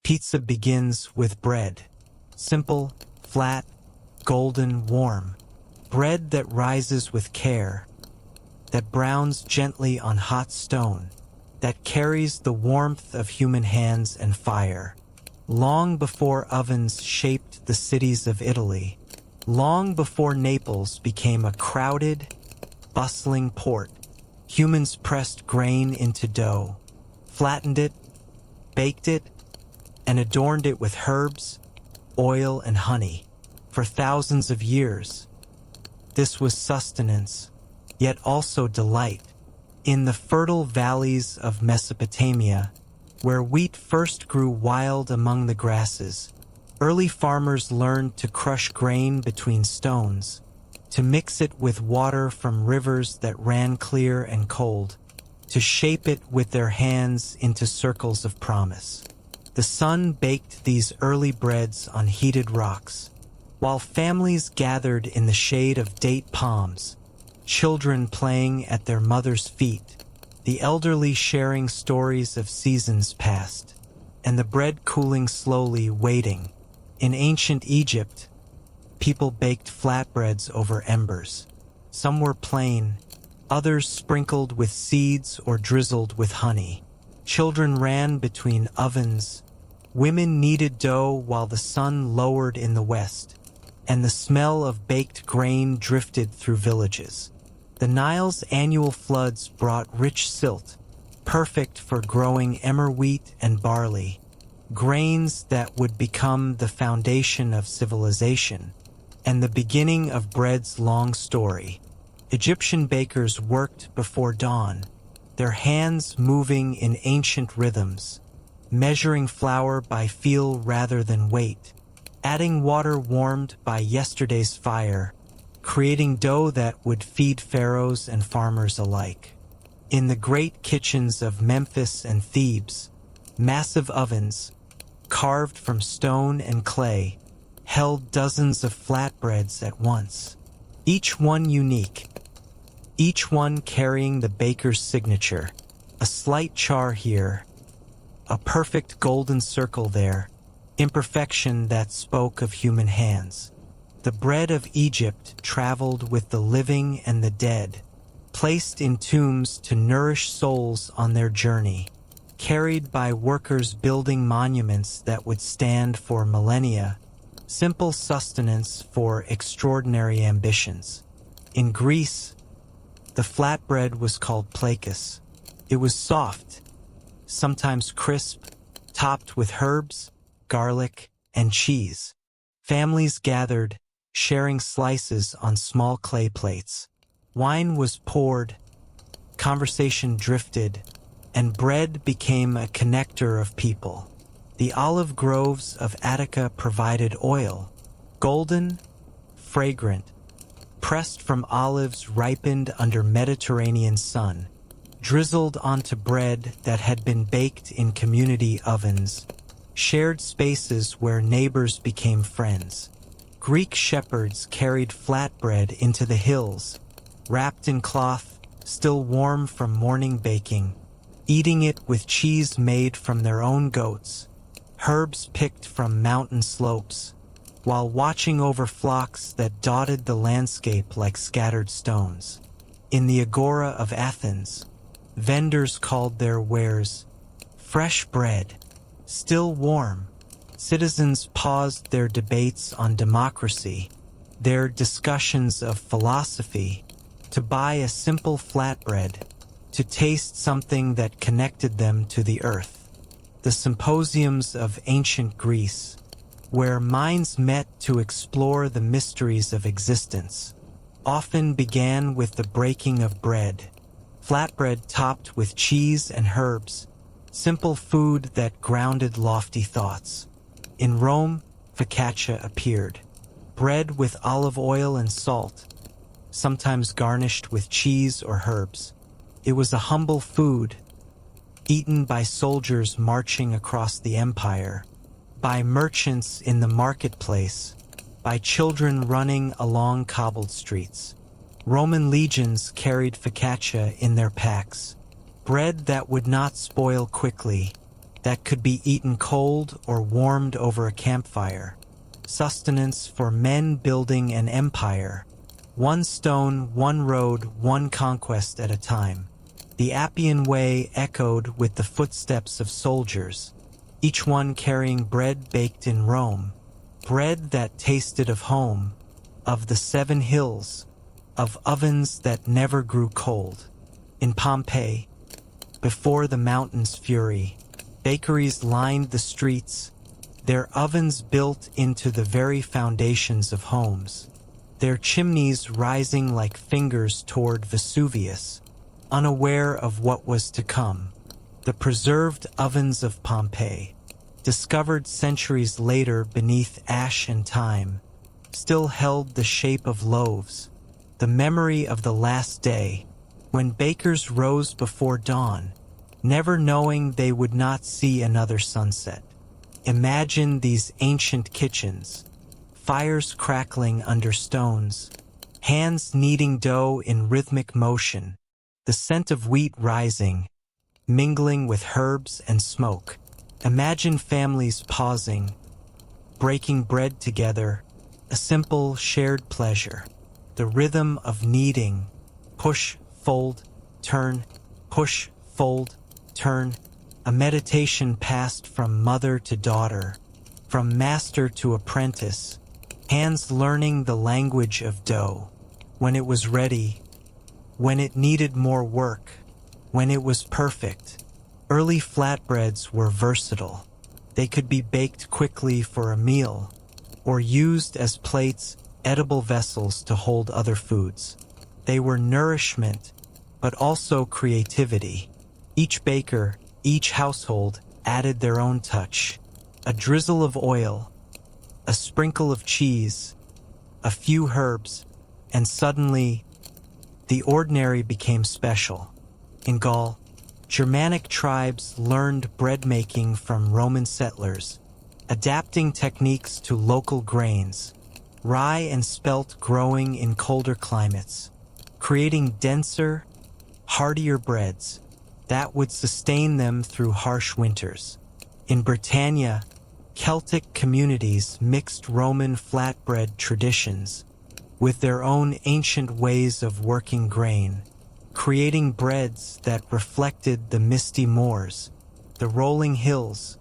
Pizza begins with bread. Simple, flat, golden, warm. Bread that rises with care, that browns gently on hot stone, that carries the warmth of human hands and fire. Long before ovens shaped the cities of Italy, long before Naples became a crowded, bustling port, humans pressed grain into dough, flattened it, baked it, and adorned it with herbs, oil, and honey. For thousands of years, this was sustenance, yet also delight. In the fertile valleys of Mesopotamia, where wheat first grew wild among the grasses, early farmers learned to crush grain between stones, to mix it with water from rivers that ran clear and cold, to shape it with their hands into circles of promise. The sun baked these early breads on heated rocks, while families gathered in the shade of date palms, children playing at their mother's feet, the elderly sharing stories of seasons past, and the bread cooling slowly, waiting. In ancient Egypt, people baked flatbreads over embers. Some were plain, others sprinkled with seeds or drizzled with honey. Children ran between ovens. Women kneaded dough while the sun lowered in the west, and the smell of baked grain drifted through villages. The Nile's annual floods brought rich silt, perfect for growing emmer wheat and barley, grains that would become the foundation of civilization and the beginning of bread's long story. Egyptian bakers worked before dawn, their hands moving in ancient rhythms, measuring flour by feel rather than weight, adding water warmed by yesterday's fire, creating dough that would feed pharaohs and farmers alike. In the great kitchens of Memphis and Thebes, massive ovens, carved from stone and clay, held dozens of flatbreads at once, each one unique, each one carrying the baker's signature, a slight char here, a perfect golden circle there, imperfection that spoke of human hands. The bread of Egypt traveled with the living and the dead, placed in tombs to nourish souls on their journey, carried by workers building monuments that would stand for millennia, simple sustenance for extraordinary ambitions. In Greece, the flatbread was called plakis. It was soft, sometimes crisp, topped with herbs, garlic, and cheese. Families gathered, sharing slices on small clay plates. Wine was poured, conversation drifted, and bread became a connector of people. The olive groves of Attica provided oil, golden, fragrant, pressed from olives ripened under Mediterranean sun, drizzled onto bread that had been baked in community ovens, shared spaces where neighbors became friends. Greek shepherds carried flatbread into the hills, wrapped in cloth, still warm from morning baking, eating it with cheese made from their own goats, herbs picked from mountain slopes, while watching over flocks that dotted the landscape like scattered stones. In the Agora of Athens, vendors called their wares fresh bread, still warm. Citizens paused their debates on democracy, their discussions of philosophy, to buy a simple flatbread, to taste something that connected them to the earth. The symposiums of ancient Greece, where minds met to explore the mysteries of existence, often began with the breaking of bread, flatbread topped with cheese and herbs, simple food that grounded lofty thoughts. In Rome, focaccia appeared, bread with olive oil and salt, sometimes garnished with cheese or herbs. It was a humble food, eaten by soldiers marching across the empire, by merchants in the marketplace, by children running along cobbled streets. Roman legions carried focaccia in their packs, bread that would not spoil quickly, that could be eaten cold or warmed over a campfire, sustenance for men building an empire, one stone, one road, one conquest at a time. The Appian Way echoed with the footsteps of soldiers, each one carrying bread baked in Rome, bread that tasted of home, of the 7 hills, of ovens that never grew cold. In Pompeii, before the mountain's fury, bakeries lined the streets, their ovens built into the very foundations of homes, their chimneys rising like fingers toward Vesuvius, unaware of what was to come. The preserved ovens of Pompeii, discovered centuries later beneath ash and time, still held the shape of loaves, the memory of the last day, when bakers rose before dawn, never knowing they would not see another sunset. Imagine these ancient kitchens, fires crackling under stones, hands kneading dough in rhythmic motion, the scent of wheat rising, mingling with herbs and smoke. Imagine families pausing, breaking bread together, a simple shared pleasure. The rhythm of kneading, push, fold, turn, push, fold, turn, a meditation passed from mother to daughter, from master to apprentice, hands learning the language of dough. When it was ready, when it needed more work, when it was perfect. Early flatbreads were versatile. They could be baked quickly for a meal, or used as plates, edible vessels to hold other foods. They were nourishment, but also creativity. Each baker, each household added their own touch. A drizzle of oil, a sprinkle of cheese, a few herbs, and suddenly, the ordinary became special. In Gaul, Germanic tribes learned bread making from Roman settlers, adapting techniques to local grains, rye and spelt growing in colder climates, creating denser, heartier breads that would sustain them through harsh winters. In Britannia, Celtic communities mixed Roman flatbread traditions with their own ancient ways of working grain, creating breads that reflected the misty moors, the rolling hills,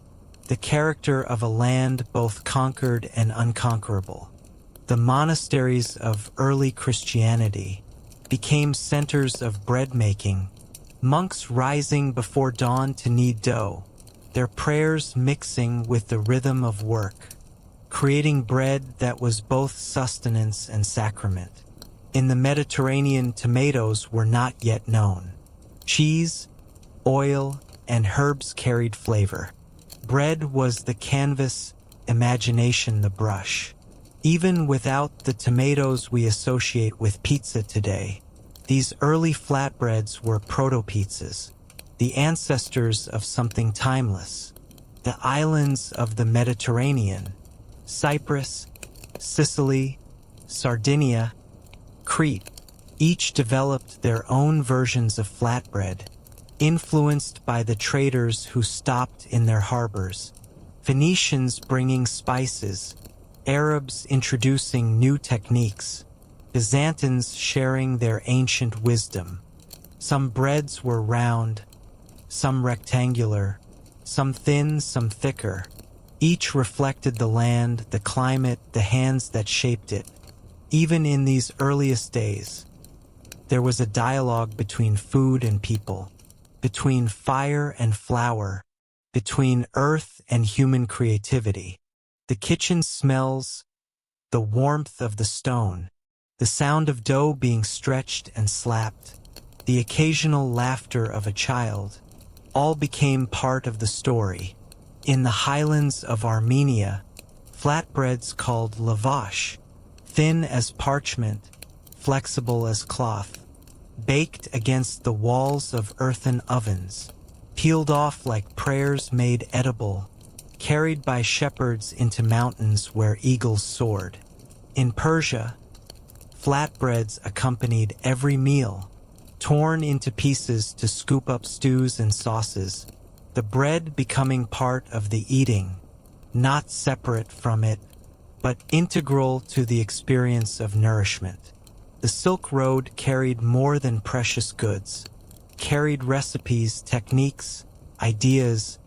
the character of a land both conquered and unconquerable. The monasteries of early Christianity became centers of bread-making, monks rising before dawn to knead dough, their prayers mixing with the rhythm of work, creating bread that was both sustenance and sacrament. In the Mediterranean, tomatoes were not yet known. Cheese, oil, and herbs carried flavor. Bread was the canvas, imagination the brush. Even without the tomatoes we associate with pizza today, these early flatbreads were proto-pizzas, the ancestors of something timeless. The islands of the Mediterranean, Cyprus, Sicily, Sardinia, Crete, each developed their own versions of flatbread, influenced by the traders who stopped in their harbors, Phoenicians bringing spices, Arabs introducing new techniques, Byzantines sharing their ancient wisdom. Some breads were round, some rectangular, some thin, some thicker. Each reflected the land, the climate, the hands that shaped it. Even in these earliest days, there was a dialogue between food and people, between fire and flour, between earth and human creativity. The kitchen smells, the warmth of the stone, the sound of dough being stretched and slapped, the occasional laughter of a child, all became part of the story. In the highlands of Armenia, flatbreads called lavash, thin as parchment, flexible as cloth, baked against the walls of earthen ovens, peeled off like prayers made edible, carried by shepherds into mountains where eagles soared. In Persia, flatbreads accompanied every meal, torn into pieces to scoop up stews and sauces, the bread becoming part of the eating, not separate from it, but integral to the experience of nourishment. The Silk Road carried more than precious goods, carried recipes, techniques, ideas,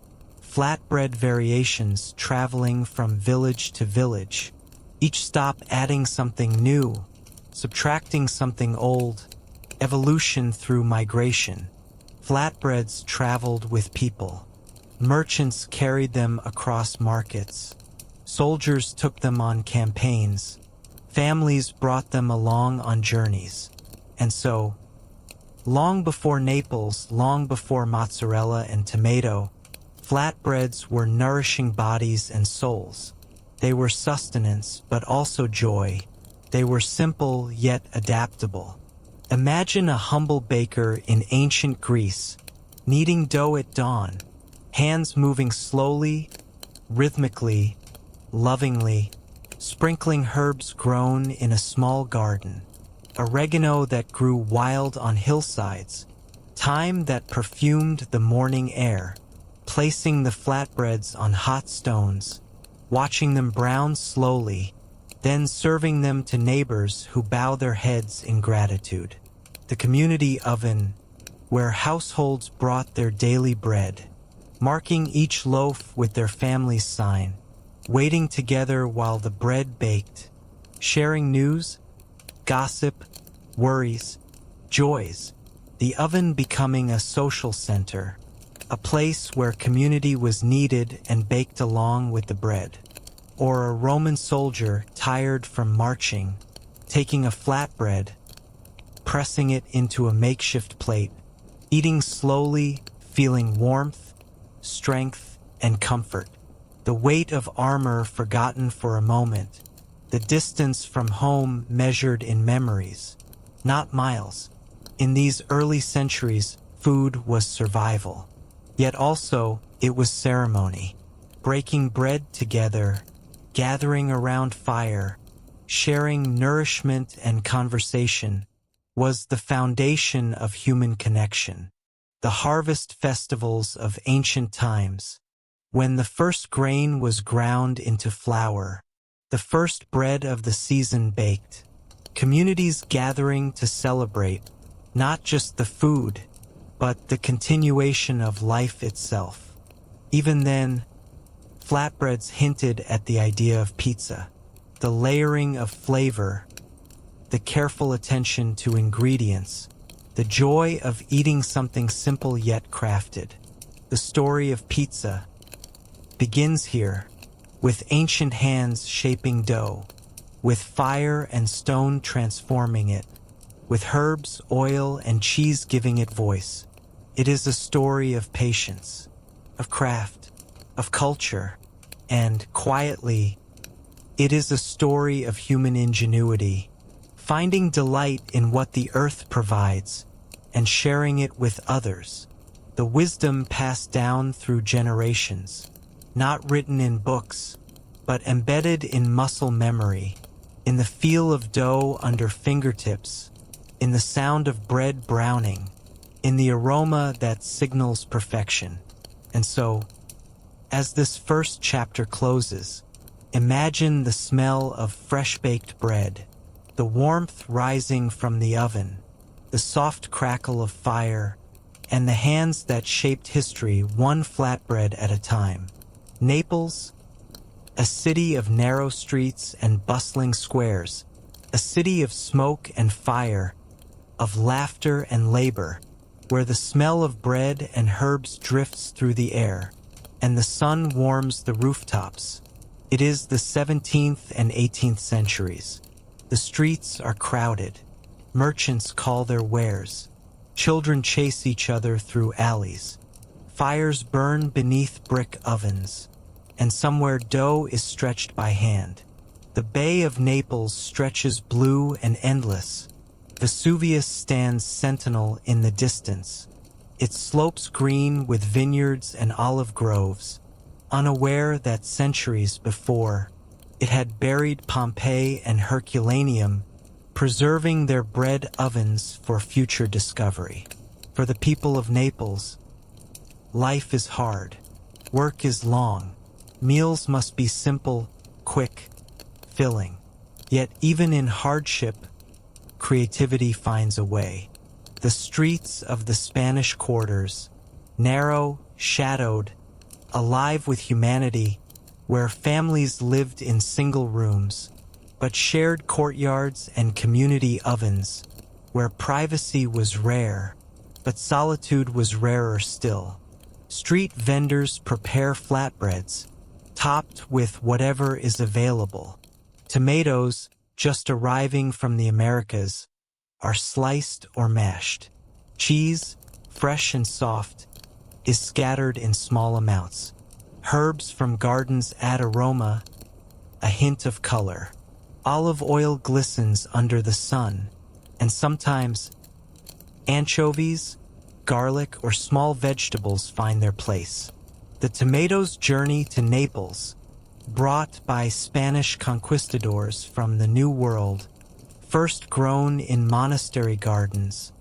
flatbread variations traveling from village to village, each stop adding something new, subtracting something old, evolution through migration. Flatbreads traveled with people. Merchants carried them across markets. Soldiers took them on campaigns. Families brought them along on journeys. And so, long before Naples, long before mozzarella and tomato, flatbreads were nourishing bodies and souls. They were sustenance, but also joy. They were simple yet adaptable. Imagine a humble baker in ancient Greece, kneading dough at dawn, hands moving slowly, rhythmically, lovingly, sprinkling herbs grown in a small garden, oregano that grew wild on hillsides, thyme that perfumed the morning air, placing the flatbreads on hot stones, watching them brown slowly, then serving them to neighbors who bow their heads in gratitude. The community oven, where households brought their daily bread, marking each loaf with their family's sign, waiting together while the bread baked, sharing news, gossip, worries, joys, the oven becoming a social center, a place where community was kneaded and baked along with the bread. Or a Roman soldier tired from marching, taking a flatbread, pressing it into a makeshift plate, eating slowly, feeling warmth, strength, and comfort. The weight of armor forgotten for a moment, the distance from home measured in memories, not miles. In these early centuries, food was survival. Yet also, it was ceremony. Breaking bread together, gathering around fire, sharing nourishment and conversation, was the foundation of human connection. The harvest festivals of ancient times, when the first grain was ground into flour, the first bread of the season baked, communities gathering to celebrate not just the food, but the continuation of life itself. Even then, flatbreads hinted at the idea of pizza, the layering of flavor, the careful attention to ingredients, the joy of eating something simple yet crafted. The story of pizza begins here, with ancient hands shaping dough, with fire and stone transforming it, with herbs, oil, and cheese giving it voice. It is a story of patience, of craft, of culture, and, quietly, it is a story of human ingenuity, finding delight in what the earth provides and sharing it with others. The wisdom passed down through generations, not written in books, but embedded in muscle memory, in the feel of dough under fingertips, in the sound of bread browning, in the aroma that signals perfection. And so, as this first chapter closes, imagine the smell of fresh-baked bread, the warmth rising from the oven, the soft crackle of fire, and the hands that shaped history one flatbread at a time. Naples, a city of narrow streets and bustling squares, a city of smoke and fire, of laughter and labor, where the smell of bread and herbs drifts through the air, and the sun warms the rooftops. It is the 17th and 18th centuries. The streets are crowded. Merchants call their wares. Children chase each other through alleys. Fires burn beneath brick ovens, and somewhere dough is stretched by hand. The Bay of Naples stretches blue and endless. Vesuvius stands sentinel in the distance, its slopes green with vineyards and olive groves, unaware that centuries before, it had buried Pompeii and Herculaneum, preserving their bread ovens for future discovery. For the people of Naples, life is hard. Work is long. Meals must be simple, quick, filling. Yet even in hardship, creativity finds a way. The streets of the Spanish quarters, narrow, shadowed, alive with humanity, where families lived in single rooms, but shared courtyards and community ovens, where privacy was rare, but solitude was rarer still. Street vendors prepare flatbreads, topped with whatever is available. Tomatoes, just arriving from the Americas, are sliced or mashed. Cheese, fresh and soft, is scattered in small amounts. Herbs from gardens add aroma, a hint of color. Olive oil glistens under the sun, and sometimes anchovies, garlic, or small vegetables find their place. The tomato's journey to Naples, brought by Spanish conquistadors from the New World, first grown in monastery gardens,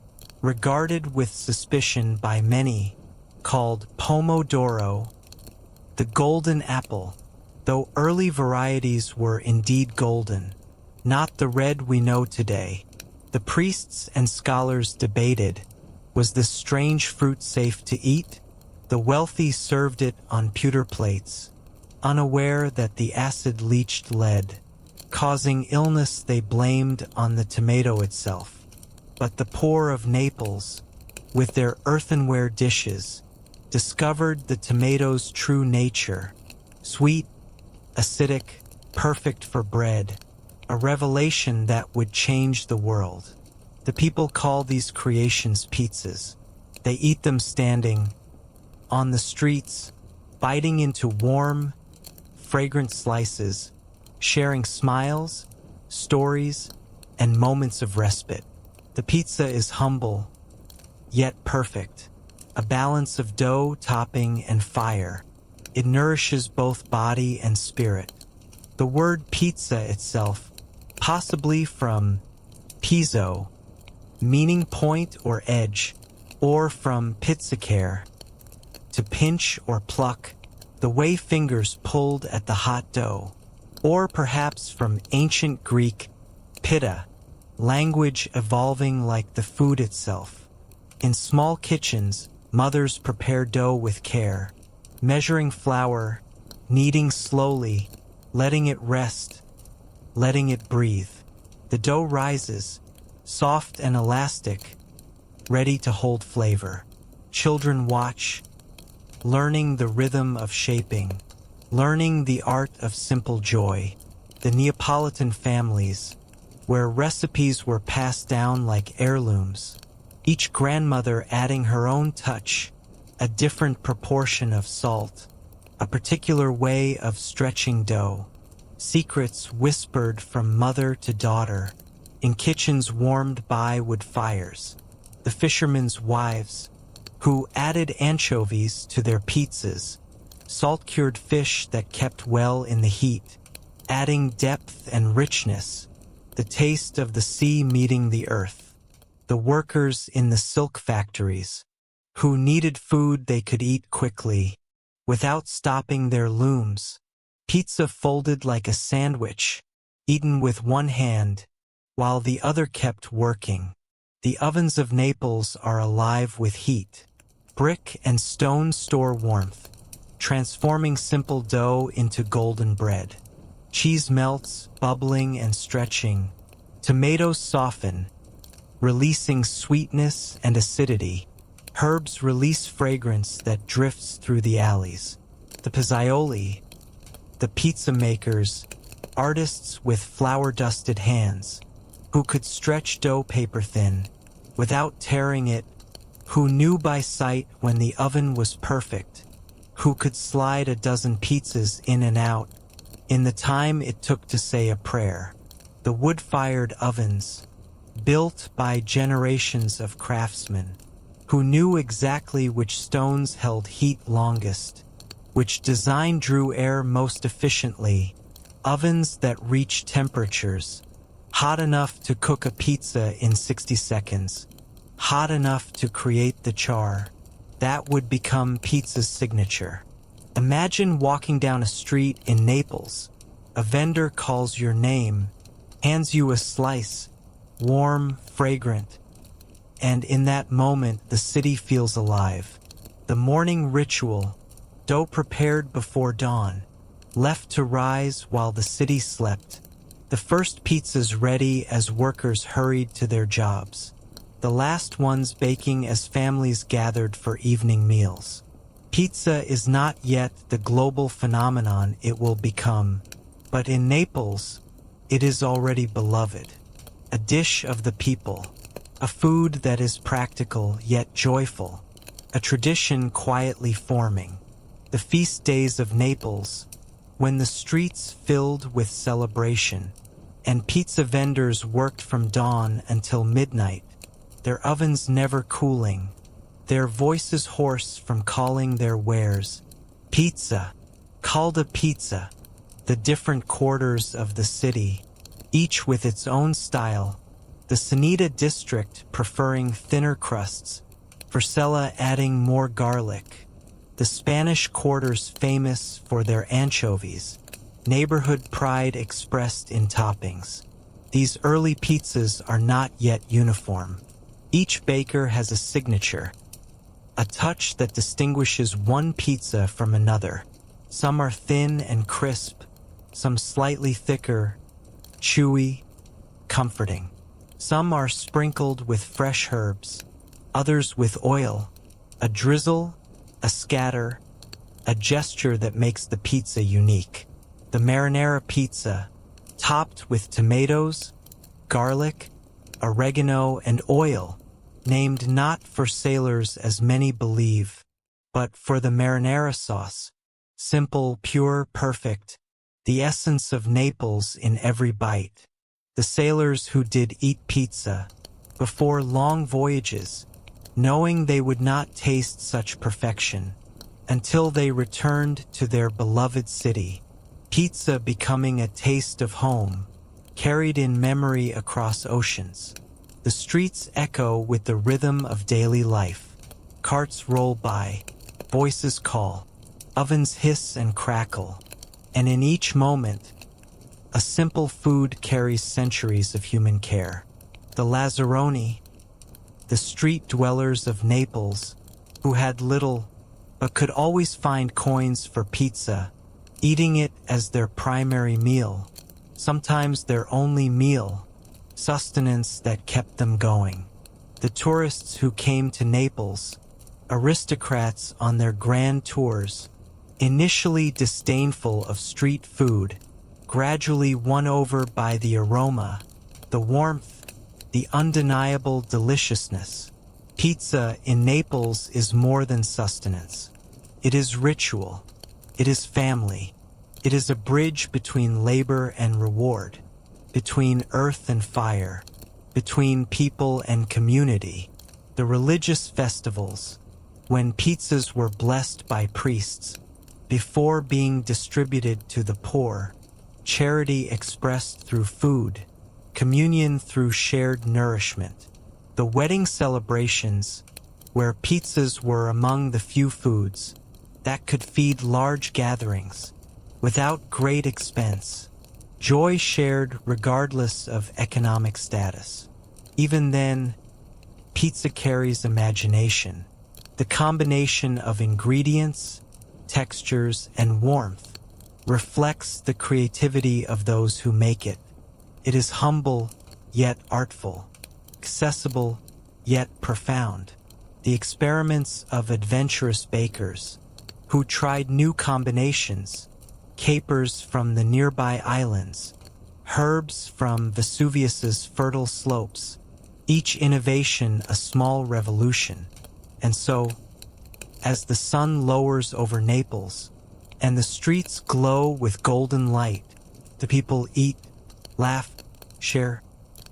regarded with suspicion by many, called pomodoro, the golden apple, though early varieties were indeed golden, not the red we know today. The priests and scholars debated, was this strange fruit safe to eat? The wealthy served it on pewter plates, unaware that the acid leached lead, causing illness they blamed on the tomato itself. But the poor of Naples, with their earthenware dishes, discovered the tomato's true nature, sweet, acidic, perfect for bread, a revelation that would change the world. The people call these creations pizzas. They eat them standing on the streets, biting into warm, fragrant slices, sharing smiles, stories, and moments of respite. The pizza is humble, yet perfect, a balance of dough, topping, and fire. It nourishes both body and spirit. The word pizza itself, possibly from pizzo, meaning point or edge, or from pizzicare, to pinch or pluck, the way fingers pulled at the hot dough, or perhaps from ancient Greek pitta, language evolving like the food itself. In small kitchens, mothers prepare dough with care, measuring flour, kneading slowly, letting it rest, letting it breathe. The dough rises, soft and elastic, ready to hold flavor. Children watch, learning the rhythm of shaping, learning the art of simple joy. The Neapolitan families, where recipes were passed down like heirlooms, each grandmother adding her own touch, a different proportion of salt, a particular way of stretching dough. Secrets whispered from mother to daughter, in kitchens warmed by wood fires. The fishermen's wives, who added anchovies to their pizzas, salt-cured fish that kept well in the heat, adding depth and richness, the taste of the sea meeting the earth. The workers in the silk factories, who needed food they could eat quickly, without stopping their looms. Pizza folded like a sandwich, eaten with one hand, while the other kept working. The ovens of Naples are alive with heat. Brick and stone store warmth, transforming simple dough into golden bread. Cheese melts, bubbling and stretching. Tomatoes soften, releasing sweetness and acidity. Herbs release fragrance that drifts through the alleys. The pizzaioli, the pizza makers, artists with flour-dusted hands, who could stretch dough paper thin, without tearing it, who knew by sight when the oven was perfect, who could slide a dozen pizzas in and out, in the time it took to say a prayer. The wood-fired ovens, built by generations of craftsmen, who knew exactly which stones held heat longest, which design drew air most efficiently, ovens that reach temperatures hot enough to cook a pizza in 60 seconds, hot enough to create the char that would become pizza's signature. Imagine walking down a street in Naples. A vendor calls your name, hands you a slice, warm, fragrant, and in that moment the city feels alive. The morning ritual, dough prepared before dawn, left to rise while the city slept. The first pizzas ready as workers hurried to their jobs. The last ones baking as families gathered for evening meals. Pizza is not yet the global phenomenon it will become, but in Naples, it is already beloved. A dish of the people, a food that is practical yet joyful, a tradition quietly forming. The feast days of Naples, when the streets filled with celebration, and pizza vendors worked from dawn until midnight, their ovens never cooling, their voices hoarse from calling their wares. Pizza, called a pizza, the different quarters of the city, each with its own style, the Sanita district preferring thinner crusts, Vercella adding more garlic, the Spanish quarters famous for their anchovies, neighborhood pride expressed in toppings. These early pizzas are not yet uniform. Each baker has a signature, a touch that distinguishes one pizza from another. Some are thin and crisp, some slightly thicker, chewy, comforting. Some are sprinkled with fresh herbs, others with oil, a drizzle, a scatter, a gesture that makes the pizza unique. The marinara pizza, topped with tomatoes, garlic, oregano, and oil, named not for sailors as many believe, but for the marinara sauce, simple, pure, perfect, the essence of Naples in every bite. The sailors who did eat pizza, before long voyages, knowing they would not taste such perfection, until they returned to their beloved city, pizza becoming a taste of home, carried in memory across oceans. The streets echo with the rhythm of daily life. Carts roll by, voices call, ovens hiss and crackle, and in each moment, a simple food carries centuries of human care. The Lazzaroni, the street dwellers of Naples, who had little but could always find coins for pizza, eating it as their primary meal, sometimes their only meal, sustenance that kept them going. The tourists who came to Naples, aristocrats on their grand tours, initially disdainful of street food, gradually won over by the aroma, the warmth, the undeniable deliciousness. Pizza in Naples is more than sustenance. It is ritual. It is family. It is a bridge between labor and reward, between earth and fire, between people and community. The religious festivals, when pizzas were blessed by priests, before being distributed to the poor, charity expressed through food, communion through shared nourishment. The wedding celebrations, where pizzas were among the few foods that could feed large gatherings without great expense. Joy shared regardless of economic status. Even then, pizza carries imagination. The combination of ingredients, textures, and warmth reflects the creativity of those who make it. It is humble, yet artful, accessible, yet profound. The experiments of adventurous bakers who tried new combinations, capers from the nearby islands, herbs from Vesuvius's fertile slopes, each innovation a small revolution. And so, as the sun lowers over Naples, and the streets glow with golden light, the people eat, laugh, share,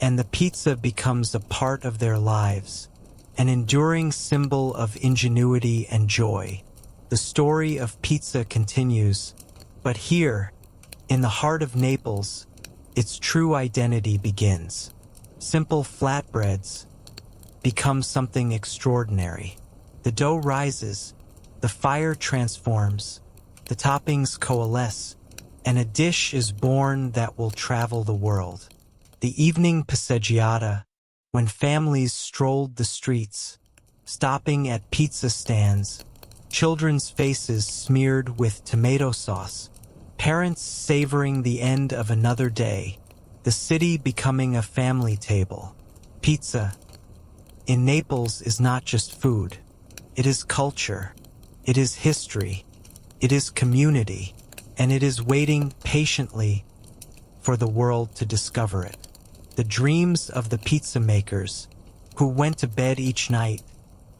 and the pizza becomes a part of their lives, an enduring symbol of ingenuity and joy. The story of pizza continues, but here, in the heart of Naples, its true identity begins. Simple flatbreads become something extraordinary. The dough rises, the fire transforms, the toppings coalesce, and a dish is born that will travel the world. The evening passeggiata, when families strolled the streets, stopping at pizza stands, children's faces smeared with tomato sauce, parents savoring the end of another day, the city becoming a family table. Pizza, in Naples, is not just food. It is culture. It is history. It is community. And it is waiting patiently for the world to discover it. The dreams of the pizza makers, who went to bed each night,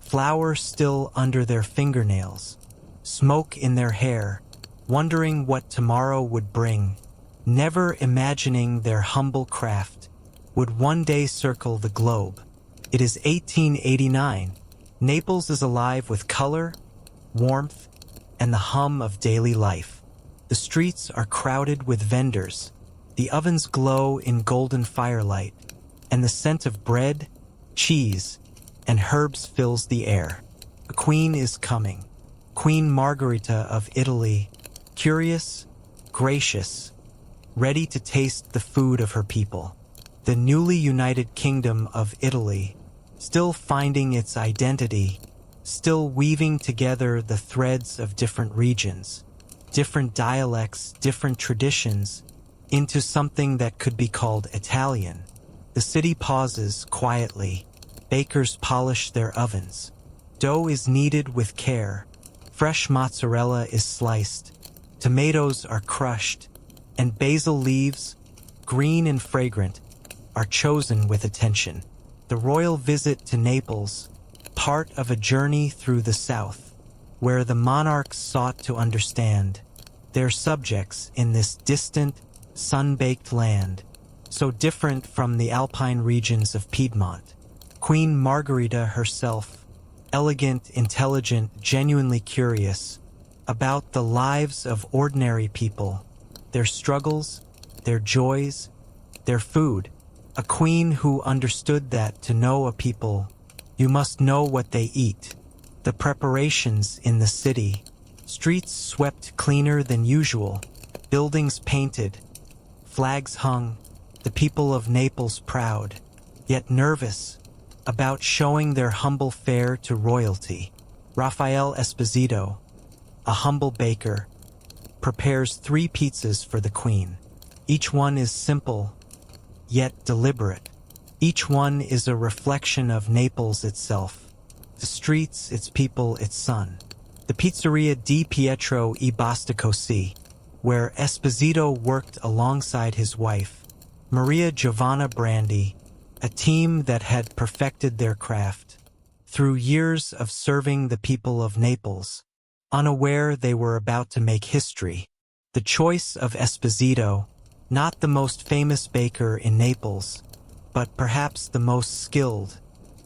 flour still under their fingernails, smoke in their hair, wondering what tomorrow would bring, never imagining their humble craft would one day circle the globe. It is 1889. Naples is alive with color, warmth, and the hum of daily life. The streets are crowded with vendors. The ovens glow in golden firelight, and the scent of bread, cheese, and herbs fills the air. A queen is coming. Queen Margherita of Italy, curious, gracious, ready to taste the food of her people. The newly united kingdom of Italy, still finding its identity, still weaving together the threads of different regions, different dialects, different traditions, into something that could be called Italian. The city pauses quietly. Bakers polish their ovens. Dough is kneaded with care. Fresh mozzarella is sliced. Tomatoes are crushed. And basil leaves, green and fragrant, are chosen with attention. The royal visit to Naples, part of a journey through the south, where the monarchs sought to understand their subjects in this distant, sun-baked land, so different from the alpine regions of Piedmont. Queen Margherita herself, elegant, intelligent, genuinely curious about the lives of ordinary people, their struggles, their joys, their food. A queen who understood that to know a people, you must know what they eat. The preparations in the city, streets swept cleaner than usual, buildings painted, flags hung, the people of Naples proud, yet nervous, about showing their humble fare to royalty. Rafael Esposito, a humble baker, prepares 3 pizzas for the queen. Each one is simple, yet deliberate. Each one is a reflection of Naples itself, the streets, its people, its sun. The Pizzeria di Pietro e Basta Così, where Esposito worked alongside his wife, Maria Giovanna Brandi, a team that had perfected their craft through years of serving the people of Naples, unaware they were about to make history. The choice of Esposito, not the most famous baker in Naples, but perhaps the most skilled,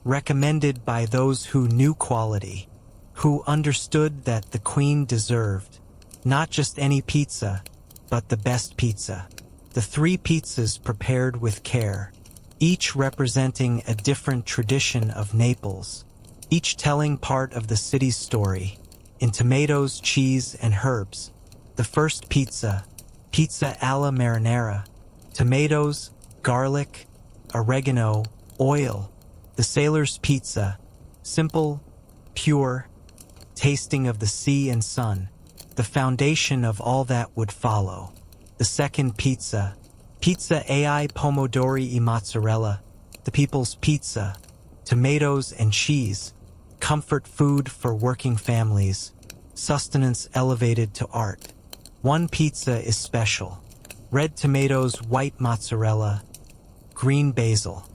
recommended by those who knew quality, who understood that the queen deserved not just any pizza, but the best pizza. The 3 pizzas prepared with care, each representing a different tradition of Naples, each telling part of the city's story, in tomatoes, cheese, and herbs. The first pizza, pizza alla marinara, tomatoes, garlic, oregano, oil. The sailor's pizza, simple, pure, tasting of the sea and sun, the foundation of all that would follow. The second pizza, pizza ai pomodori e mozzarella, the people's pizza, tomatoes and cheese, comfort food for working families, sustenance elevated to art. One pizza is special, red tomatoes, white mozzarella, green basil,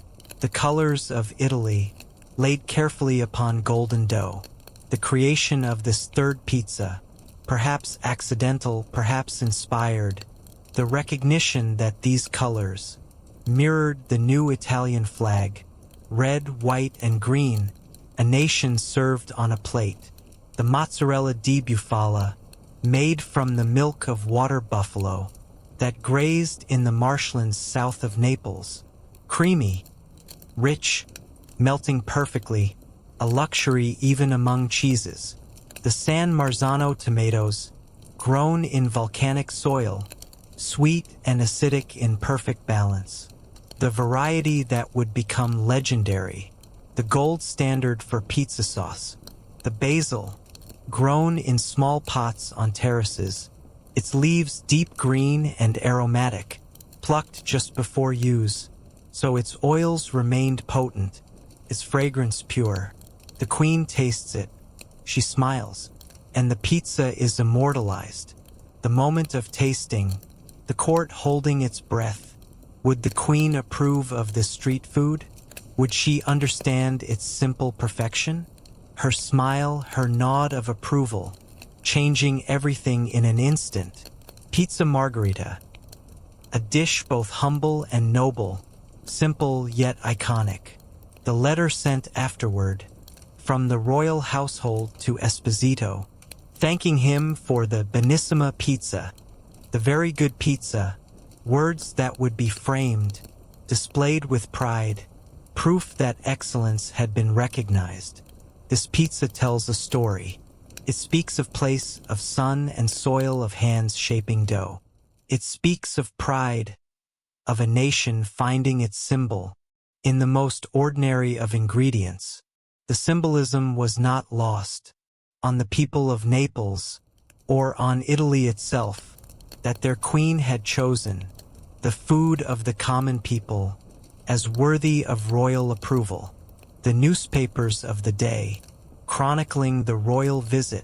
the colors of Italy, laid carefully upon golden dough. The creation of this third pizza, perhaps accidental, perhaps inspired, the recognition that these colors mirrored the new Italian flag, red, white, and green, a nation served on a plate. The mozzarella di bufala, made from the milk of water buffalo that grazed in the marshlands south of Naples, creamy, rich, melting perfectly, a luxury even among cheeses. The San Marzano tomatoes, grown in volcanic soil, sweet and acidic in perfect balance. The variety that would become legendary, the gold standard for pizza sauce. The basil, grown in small pots on terraces, its leaves deep green and aromatic, plucked just before use, so its oils remained potent, its fragrance pure. The queen tastes it, she smiles, and the pizza is immortalized. The moment of tasting, the court holding its breath. Would the queen approve of this street food? Would she understand its simple perfection? Her smile, her nod of approval, changing everything in an instant. Pizza Margherita, a dish both humble and noble, simple yet iconic. The letter sent afterward, from the royal household to Esposito, thanking him for the benissima pizza, the very good pizza, words that would be framed, displayed with pride, proof that excellence had been recognized. This pizza tells a story. It speaks of place, of sun and soil, of hands shaping dough. It speaks of pride, of a nation finding its symbol in the most ordinary of ingredients. The symbolism was not lost on the people of Naples or on Italy itself, that their queen had chosen the food of the common people as worthy of royal approval. The newspapers of the day, chronicling the royal visit,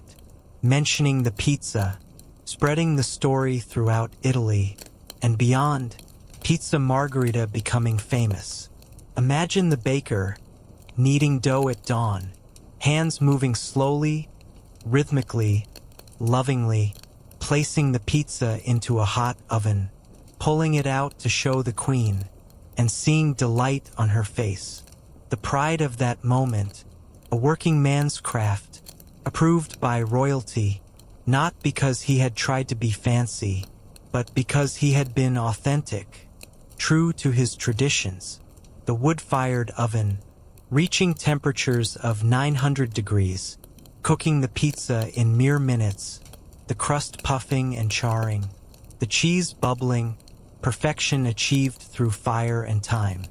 mentioning the pizza, spreading the story throughout Italy and beyond, Pizza Margherita becoming famous. Imagine the baker kneading dough at dawn, hands moving slowly, rhythmically, lovingly, placing the pizza into a hot oven, pulling it out to show the queen, and seeing delight on her face. The pride of that moment, a working man's craft, approved by royalty, not because he had tried to be fancy, but because he had been authentic, true to his traditions. The wood-fired oven, reaching temperatures of 900 degrees, cooking the pizza in mere minutes, the crust puffing and charring, the cheese bubbling, perfection achieved through fire and time.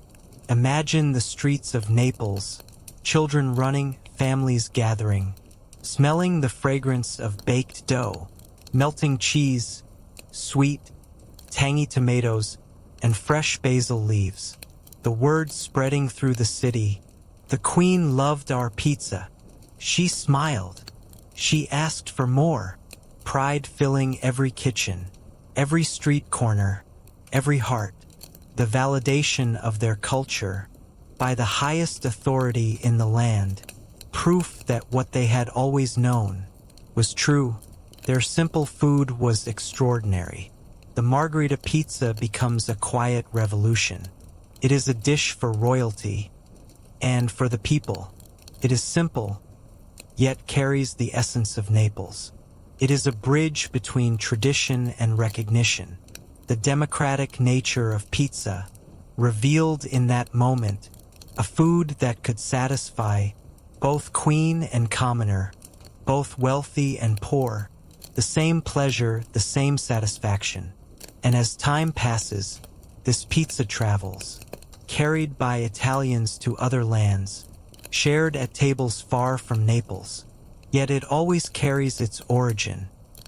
Imagine the streets of Naples, children running, families gathering, smelling the fragrance of baked dough, melting cheese, sweet, tangy tomatoes, and fresh basil leaves. The word spreading through the city. The queen loved our pizza. She smiled. She asked for more. Pride filling every kitchen, every street corner, every heart. The validation of their culture by the highest authority in the land. Proof that what they had always known was true. Their simple food was extraordinary. The Margherita pizza becomes a quiet revolution. It is a dish for royalty and for the people. It is simple, yet carries the essence of Naples. It is a bridge between tradition and recognition. The democratic nature of pizza, revealed in that moment, a food that could satisfy both queen and commoner, both wealthy and poor, the same pleasure, the same satisfaction. And as time passes, this pizza travels, carried by Italians to other lands, shared at tables far from Naples. Yet it always carries its origin.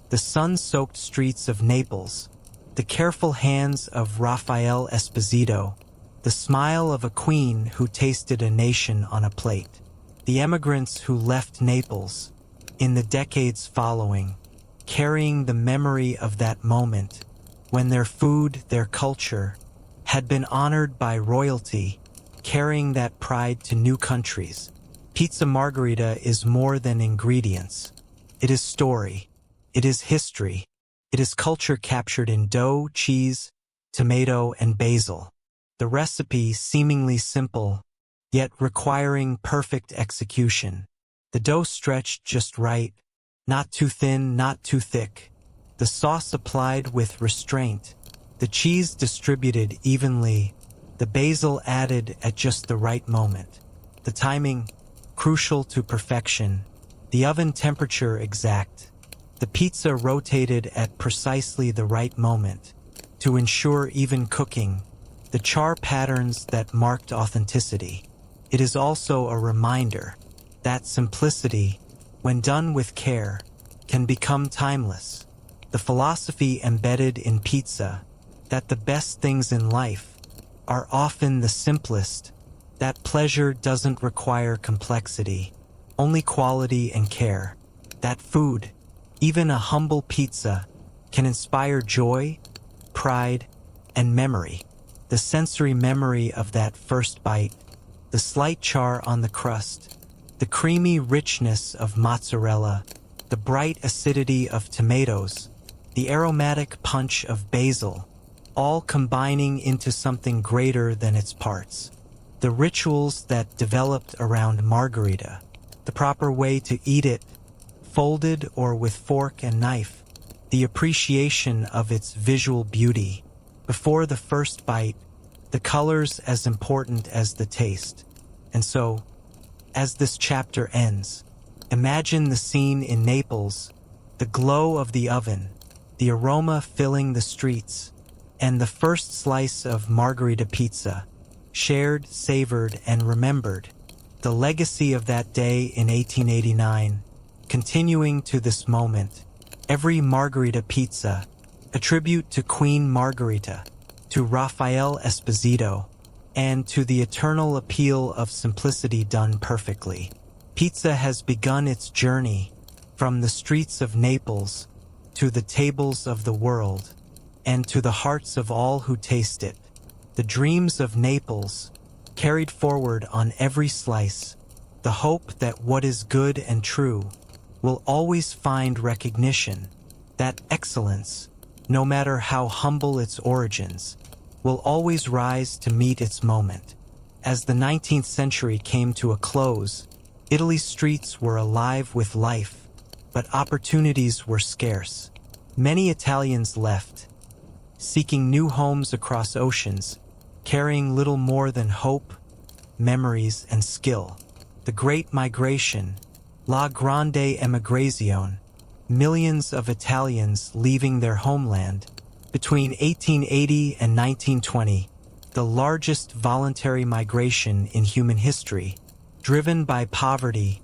The sun-soaked streets of Naples, the careful hands of Raphael Esposito, the smile of a queen who tasted a nation on a plate. The emigrants who left Naples, in the decades following, carrying the memory of that moment, when their food, their culture, had been honored by royalty, carrying that pride to new countries. Pizza Margherita is more than ingredients. It is story. It is history. It is culture captured in dough, cheese, tomato, and basil. The recipe seemingly simple, yet requiring perfect execution. The dough stretched just right, not too thin, not too thick. The sauce applied with restraint. The cheese distributed evenly. The basil added at just the right moment. The timing, crucial to perfection, the oven temperature exact, the pizza rotated at precisely the right moment to ensure even cooking, the char patterns that marked authenticity. It is also a reminder that simplicity, when done with care, can become timeless. The philosophy embedded in pizza, that the best things in life are often the simplest, that pleasure doesn't require complexity, only quality and care, that food, even a humble pizza, can inspire joy, pride, and memory. The sensory memory of that first bite, the slight char on the crust, the creamy richness of mozzarella, the bright acidity of tomatoes, the aromatic punch of basil, all combining into something greater than its parts. The rituals that developed around Margherita, the proper way to eat it, folded or with fork and knife, the appreciation of its visual beauty. Before the first bite, the colors as important as the taste. And so, as this chapter ends, imagine the scene in Naples, the glow of the oven, the aroma filling the streets, and the first slice of Margherita pizza, shared, savored, and remembered. The legacy of that day in 1889, continuing to this moment. Every Margherita pizza, a tribute to Queen Margherita, to Raphael Esposito, and to the eternal appeal of simplicity done perfectly. Pizza has begun its journey from the streets of Naples to the tables of the world, and to the hearts of all who taste it. The dreams of Naples, carried forward on every slice, the hope that what is good and true will always find recognition, that excellence, no matter how humble its origins, will always rise to meet its moment. As the 19th century came to a close, Italy's streets were alive with life, but opportunities were scarce. Many Italians left, seeking new homes across oceans, carrying little more than hope, memories, and skill. The Great Migration, La Grande Emigrazione, millions of Italians leaving their homeland. Between 1880 and 1920, the largest voluntary migration in human history, driven by poverty,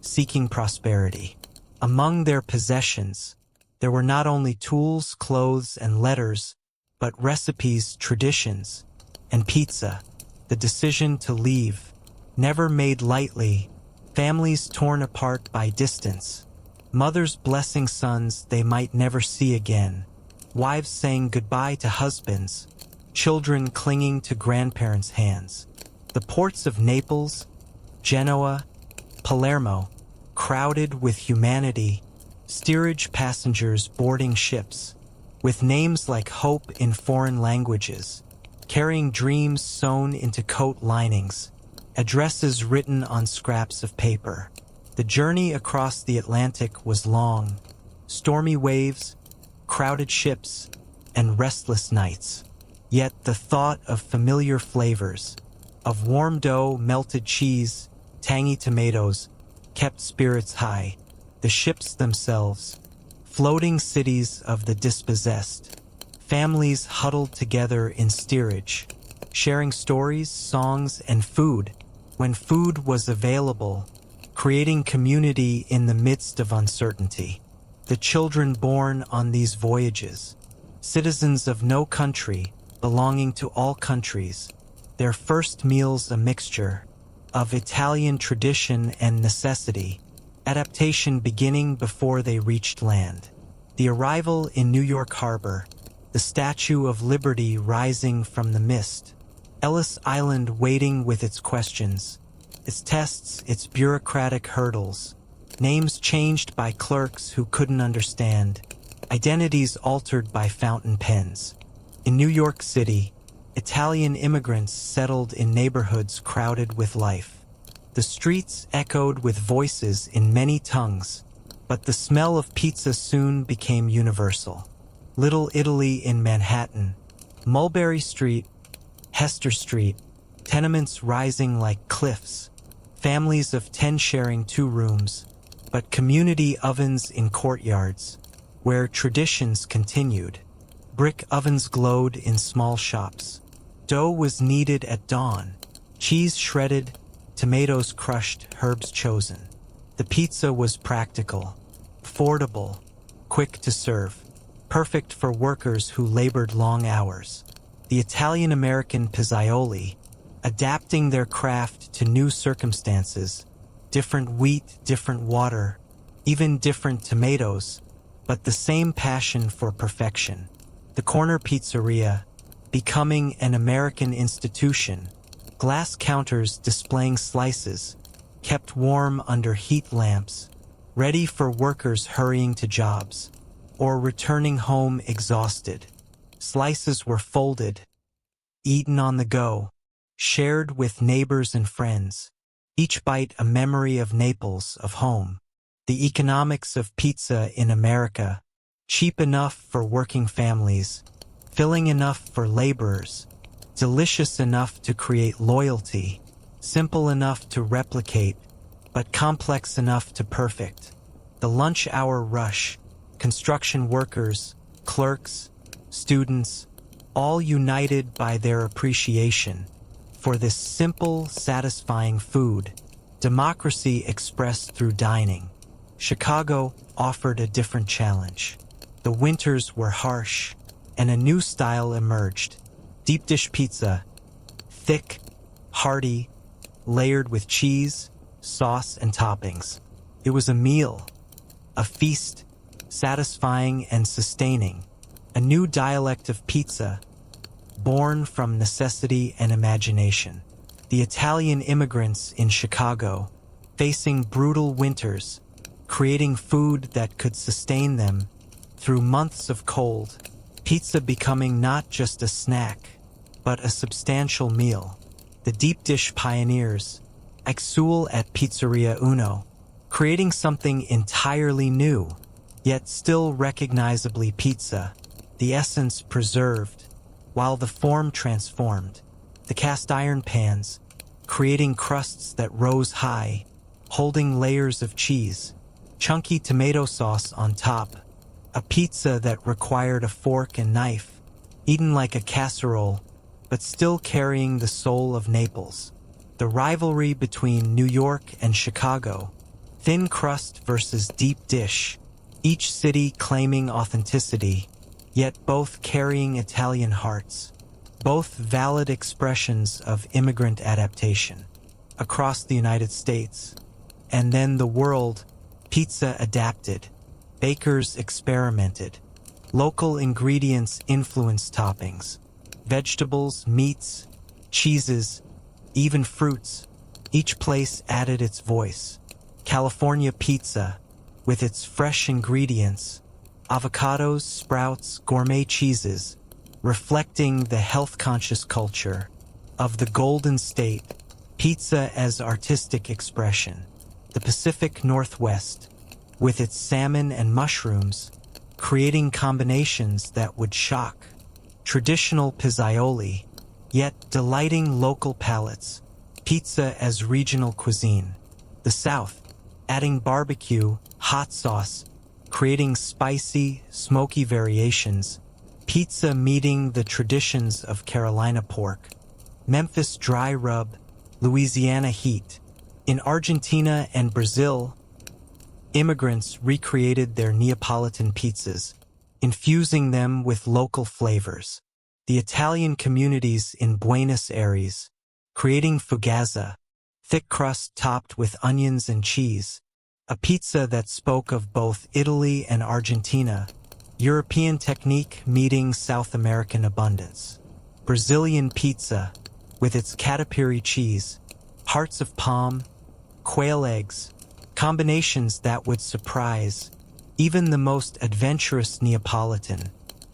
seeking prosperity. Among their possessions, there were not only tools, clothes, and letters, but recipes, traditions, and pizza. The decision to leave, never made lightly, families torn apart by distance, mothers blessing sons they might never see again, wives saying goodbye to husbands, children clinging to grandparents' hands. The ports of Naples, Genoa, Palermo, crowded with humanity, steerage passengers boarding ships, with names like hope in foreign languages, carrying dreams sewn into coat linings, addresses written on scraps of paper. The journey across the Atlantic was long, stormy waves, crowded ships, and restless nights. Yet the thought of familiar flavors, of warm dough, melted cheese, tangy tomatoes, kept spirits high. The ships themselves, floating cities of the dispossessed, families huddled together in steerage, sharing stories, songs, and food when food was available, creating community in the midst of uncertainty. The children born on these voyages, citizens of no country, belonging to all countries, their first meals a mixture of Italian tradition and necessity, adaptation beginning before they reached land. The arrival in New York Harbor, the Statue of Liberty rising from the mist, Ellis Island waiting with its questions, its tests, its bureaucratic hurdles, names changed by clerks who couldn't understand, identities altered by fountain pens. In New York City, Italian immigrants settled in neighborhoods crowded with life. The streets echoed with voices in many tongues, but the smell of pizza soon became universal. Little Italy in Manhattan, Mulberry Street, Hester Street, tenements rising like cliffs, families of 10 sharing 2 rooms, but community ovens in courtyards, where traditions continued. Brick ovens glowed in small shops. Dough was kneaded at dawn, cheese shredded, tomatoes crushed, herbs chosen. The pizza was practical, affordable, quick to serve, perfect for workers who labored long hours. The Italian-American pizzaioli, adapting their craft to new circumstances, different wheat, different water, even different tomatoes, but the same passion for perfection. The corner pizzeria, becoming an American institution, glass counters displaying slices, kept warm under heat lamps, ready for workers hurrying to jobs, or returning home exhausted. Slices were folded, eaten on the go, shared with neighbors and friends, each bite a memory of Naples, of home. The economics of pizza in America, cheap enough for working families, filling enough for laborers, delicious enough to create loyalty, simple enough to replicate, but complex enough to perfect. The lunch hour rush, construction workers, clerks, students, all united by their appreciation for this simple, satisfying food, democracy expressed through dining. Chicago offered a different challenge. The winters were harsh, and a new style emerged. Deep dish pizza, thick, hearty, layered with cheese, sauce, and toppings. It was a meal, a feast, satisfying and sustaining. A new dialect of pizza, born from necessity and imagination. The Italian immigrants in Chicago, facing brutal winters, creating food that could sustain them through months of cold. Pizza becoming not just a snack, but a substantial meal. The deep dish pioneers, Axul at Pizzeria Uno, creating something entirely new, yet still recognizably pizza, the essence preserved, while the form transformed. The cast iron pans, creating crusts that rose high, holding layers of cheese, chunky tomato sauce on top, a pizza that required a fork and knife, eaten like a casserole, but still carrying the soul of Naples. The rivalry between New York and Chicago, thin crust versus deep dish, each city claiming authenticity, yet both carrying Italian hearts, both valid expressions of immigrant adaptation. Across the United States, and then the world, pizza adapted, bakers experimented, local ingredients influenced toppings, vegetables, meats, cheeses, even fruits. Each place added its voice. California pizza, with its fresh ingredients, avocados, sprouts, gourmet cheeses, reflecting the health-conscious culture of the Golden State, pizza as artistic expression. The Pacific Northwest, with its salmon and mushrooms, creating combinations that would shock. Traditional pizzaioli, yet delighting local palates. Pizza as regional cuisine. The South, adding barbecue, hot sauce, creating spicy, smoky variations. Pizza meeting the traditions of Carolina pork. Memphis dry rub, Louisiana heat. In Argentina and Brazil, immigrants recreated their Neapolitan pizzas, infusing them with local flavors. The Italian communities in Buenos Aires, creating fugazza, thick crust topped with onions and cheese, a pizza that spoke of both Italy and Argentina, European technique meeting South American abundance. Brazilian pizza, with its catupiry cheese, hearts of palm, quail eggs, combinations that would surprise even the most adventurous Neapolitan,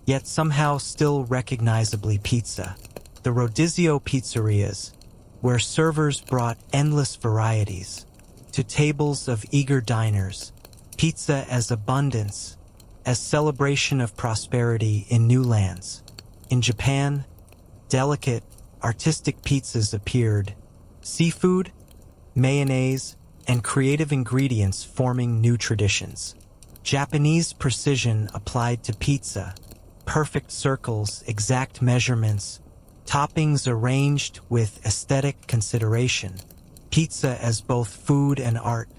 yet somehow still recognizably pizza. The Rodizio pizzerias, where servers brought endless varieties to tables of eager diners. Pizza as abundance, as celebration of prosperity in new lands. In Japan, delicate, artistic pizzas appeared. Seafood, mayonnaise, and creative ingredients forming new traditions. Japanese precision applied to pizza, perfect circles, exact measurements, toppings arranged with aesthetic consideration, pizza as both food and art,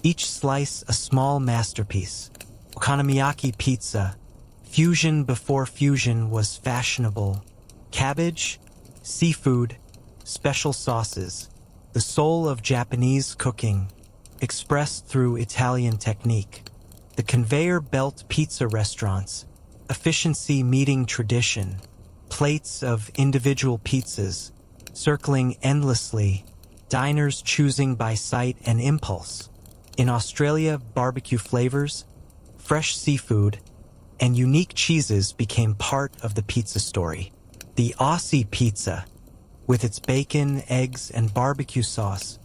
each slice a small masterpiece. Okonomiyaki pizza, fusion before fusion was fashionable. Cabbage, seafood, special sauces, the soul of Japanese cooking, expressed through Italian technique. The conveyor belt pizza restaurants, efficiency meeting tradition, plates of individual pizzas, circling endlessly, diners choosing by sight and impulse. In Australia, barbecue flavors, fresh seafood, and unique cheeses became part of the pizza story. The Aussie pizza, with its bacon, eggs, and barbecue sauce,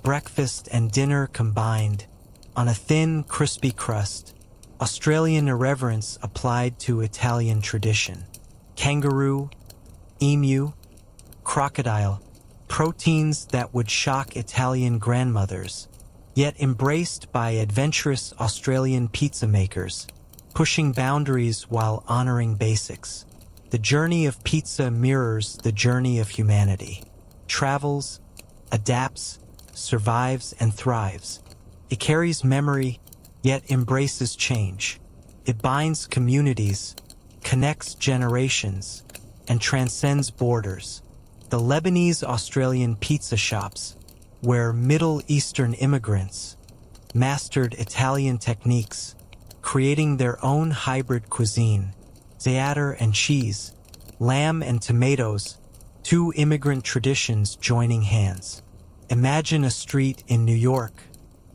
breakfast and dinner combined, on a thin, crispy crust, Australian irreverence applied to Italian tradition. Kangaroo, emu, crocodile, proteins that would shock Italian grandmothers, yet embraced by adventurous Australian pizza makers, pushing boundaries while honoring basics. The journey of pizza mirrors the journey of humanity. Travels, adapts, survives, and thrives. It carries memory, yet embraces change. It binds communities, connects generations, and transcends borders. The Lebanese-Australian pizza shops, where Middle Eastern immigrants mastered Italian techniques, creating their own hybrid cuisine, za'atar and cheese, lamb and tomatoes, two immigrant traditions joining hands. Imagine a street in New York.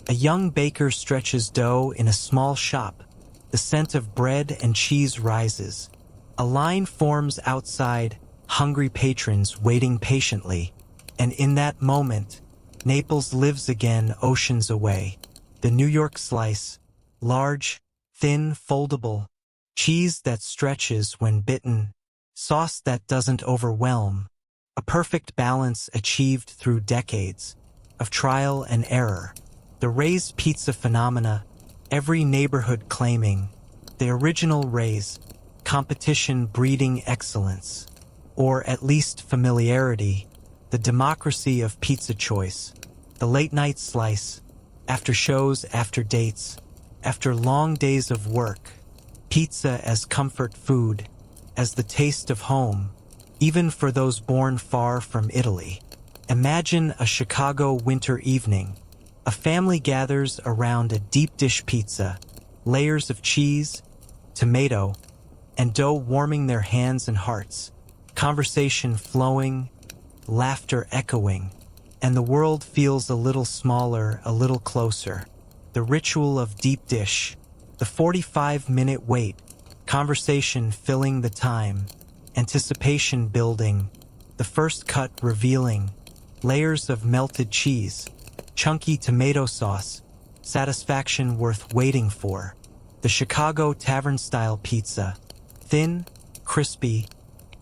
A young baker stretches dough in a small shop. The scent of bread and cheese rises. A line forms outside, hungry patrons waiting patiently. And in that moment, Naples lives again oceans away. The New York slice, large, thin, foldable, cheese that stretches when bitten, sauce that doesn't overwhelm, a perfect balance achieved through decades of trial and error. The Ray's pizza phenomena, every neighborhood claiming the original Ray's, competition breeding excellence, or at least familiarity, the democracy of pizza choice, the late-night slice, after shows, after dates, after long days of work, pizza as comfort food, as the taste of home, even for those born far from Italy. Imagine a Chicago winter evening. A family gathers around a deep dish pizza, layers of cheese, tomato, and dough warming their hands and hearts, conversation flowing, laughter echoing, and the world feels a little smaller, a little closer. The ritual of deep dish, the 45-minute wait, conversation filling the time, anticipation building, the first cut revealing, layers of melted cheese, chunky tomato sauce, satisfaction worth waiting for. The Chicago tavern-style pizza, thin, crispy,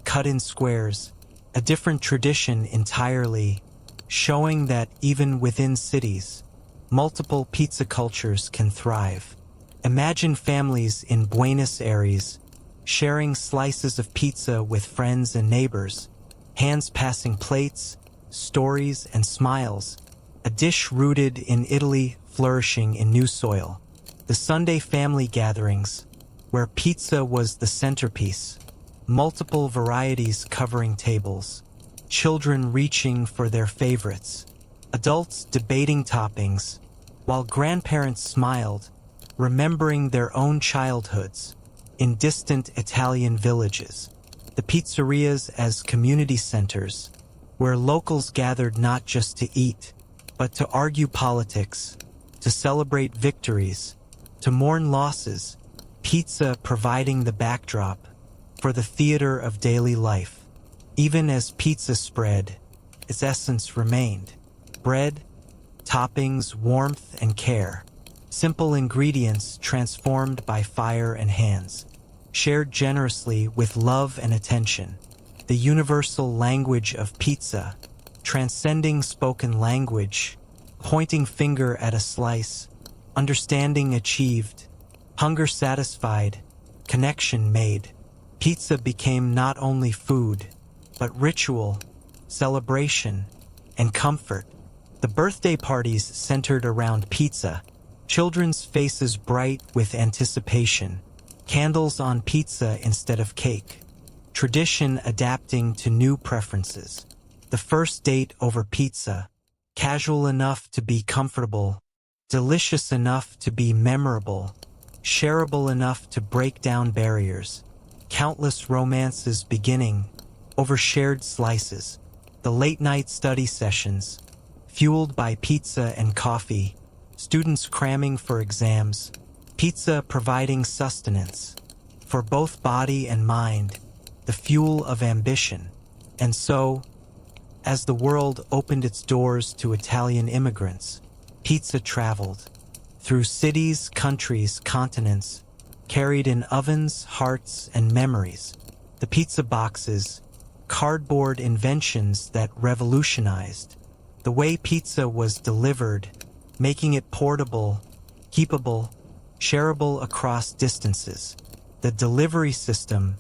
cut in squares, a different tradition entirely, showing that even within cities, multiple pizza cultures can thrive. Imagine families in Buenos Aires sharing slices of pizza with friends and neighbors, hands passing plates, stories, and smiles, a dish rooted in Italy flourishing in new soil. The Sunday family gatherings, where pizza was the centerpiece, multiple varieties covering tables, children reaching for their favorites, adults debating toppings, while grandparents smiled, remembering their own childhoods in distant Italian villages. The pizzerias as community centers, where locals gathered not just to eat, but to argue politics, to celebrate victories, to mourn losses, pizza providing the backdrop for the theater of daily life. Even as pizza spread, its essence remained. Bread, toppings, warmth, and care. Simple ingredients transformed by fire and hands, shared generously with love and attention. The universal language of pizza, transcending spoken language, pointing finger at a slice, understanding achieved, hunger satisfied, connection made. Pizza became not only food, but ritual, celebration, and comfort. The birthday parties centered around pizza, children's faces bright with anticipation, candles on pizza instead of cake, tradition adapting to new preferences. The first date over pizza, casual enough to be comfortable, delicious enough to be memorable, shareable enough to break down barriers. Countless romances beginning over shared slices. The late-night study sessions, fueled by pizza and coffee, students cramming for exams, pizza providing sustenance for both body and mind, the fuel of ambition. And so, as the world opened its doors to Italian immigrants, pizza traveled through cities, countries, continents, carried in ovens, hearts, and memories. The pizza boxes, cardboard inventions that revolutionized the way pizza was delivered, making it portable, keepable, shareable across distances. The delivery system,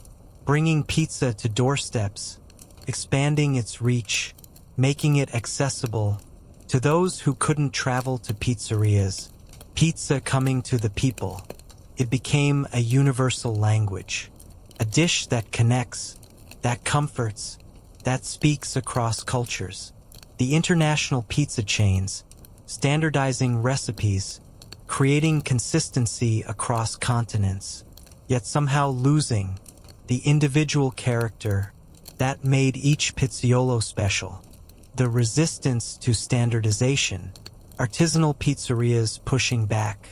bringing pizza to doorsteps, expanding its reach, making it accessible to those who couldn't travel to pizzerias. Pizza coming to the people. It became a universal language, a dish that connects, that comforts, that speaks across cultures. The international pizza chains, standardizing recipes, creating consistency across continents, yet somehow losing the individual character that made each pizzaiolo special. The resistance to standardization, artisanal pizzerias pushing back,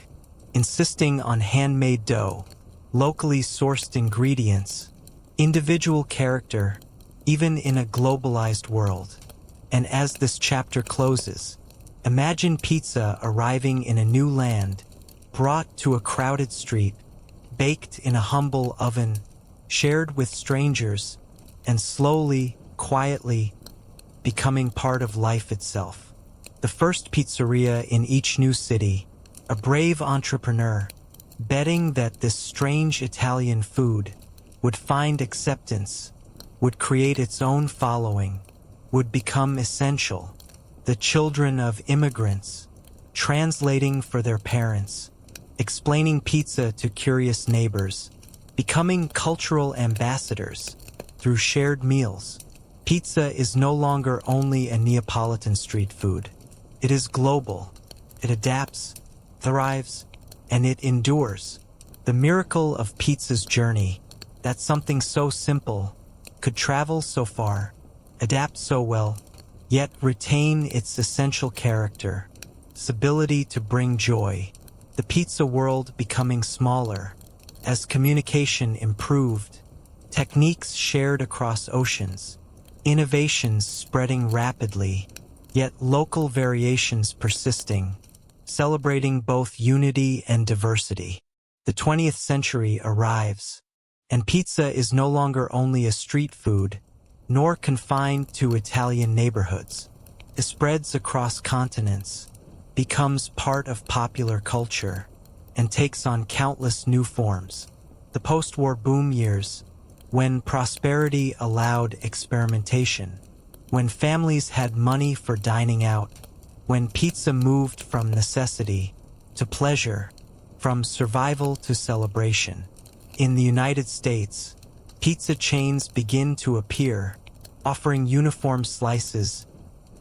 insisting on handmade dough, locally sourced ingredients, individual character, even in a globalized world. And as this chapter closes, imagine pizza arriving in a new land, brought to a crowded street, baked in a humble oven, shared with strangers, and slowly, quietly, becoming part of life itself. The first pizzeria in each new city, a brave entrepreneur, betting that this strange Italian food would find acceptance, would create its own following, would become essential. The children of immigrants, translating for their parents, explaining pizza to curious neighbors, becoming cultural ambassadors through shared meals. Pizza is no longer only a Neapolitan street food. It is global. It adapts, thrives, and it endures. The miracle of pizza's journey, that something so simple could travel so far, adapt so well, yet retain its essential character, its ability to bring joy. The pizza world becoming smaller as communication improved, techniques shared across oceans, innovations spreading rapidly, yet local variations persisting, celebrating both unity and diversity. The 20th century arrives, and pizza is no longer only a street food, nor confined to Italian neighborhoods. It spreads across continents, becomes part of popular culture, and takes on countless new forms. The post-war boom years, when prosperity allowed experimentation, when families had money for dining out, when pizza moved from necessity to pleasure, from survival to celebration. In the United States, pizza chains begin to appear, offering uniform slices,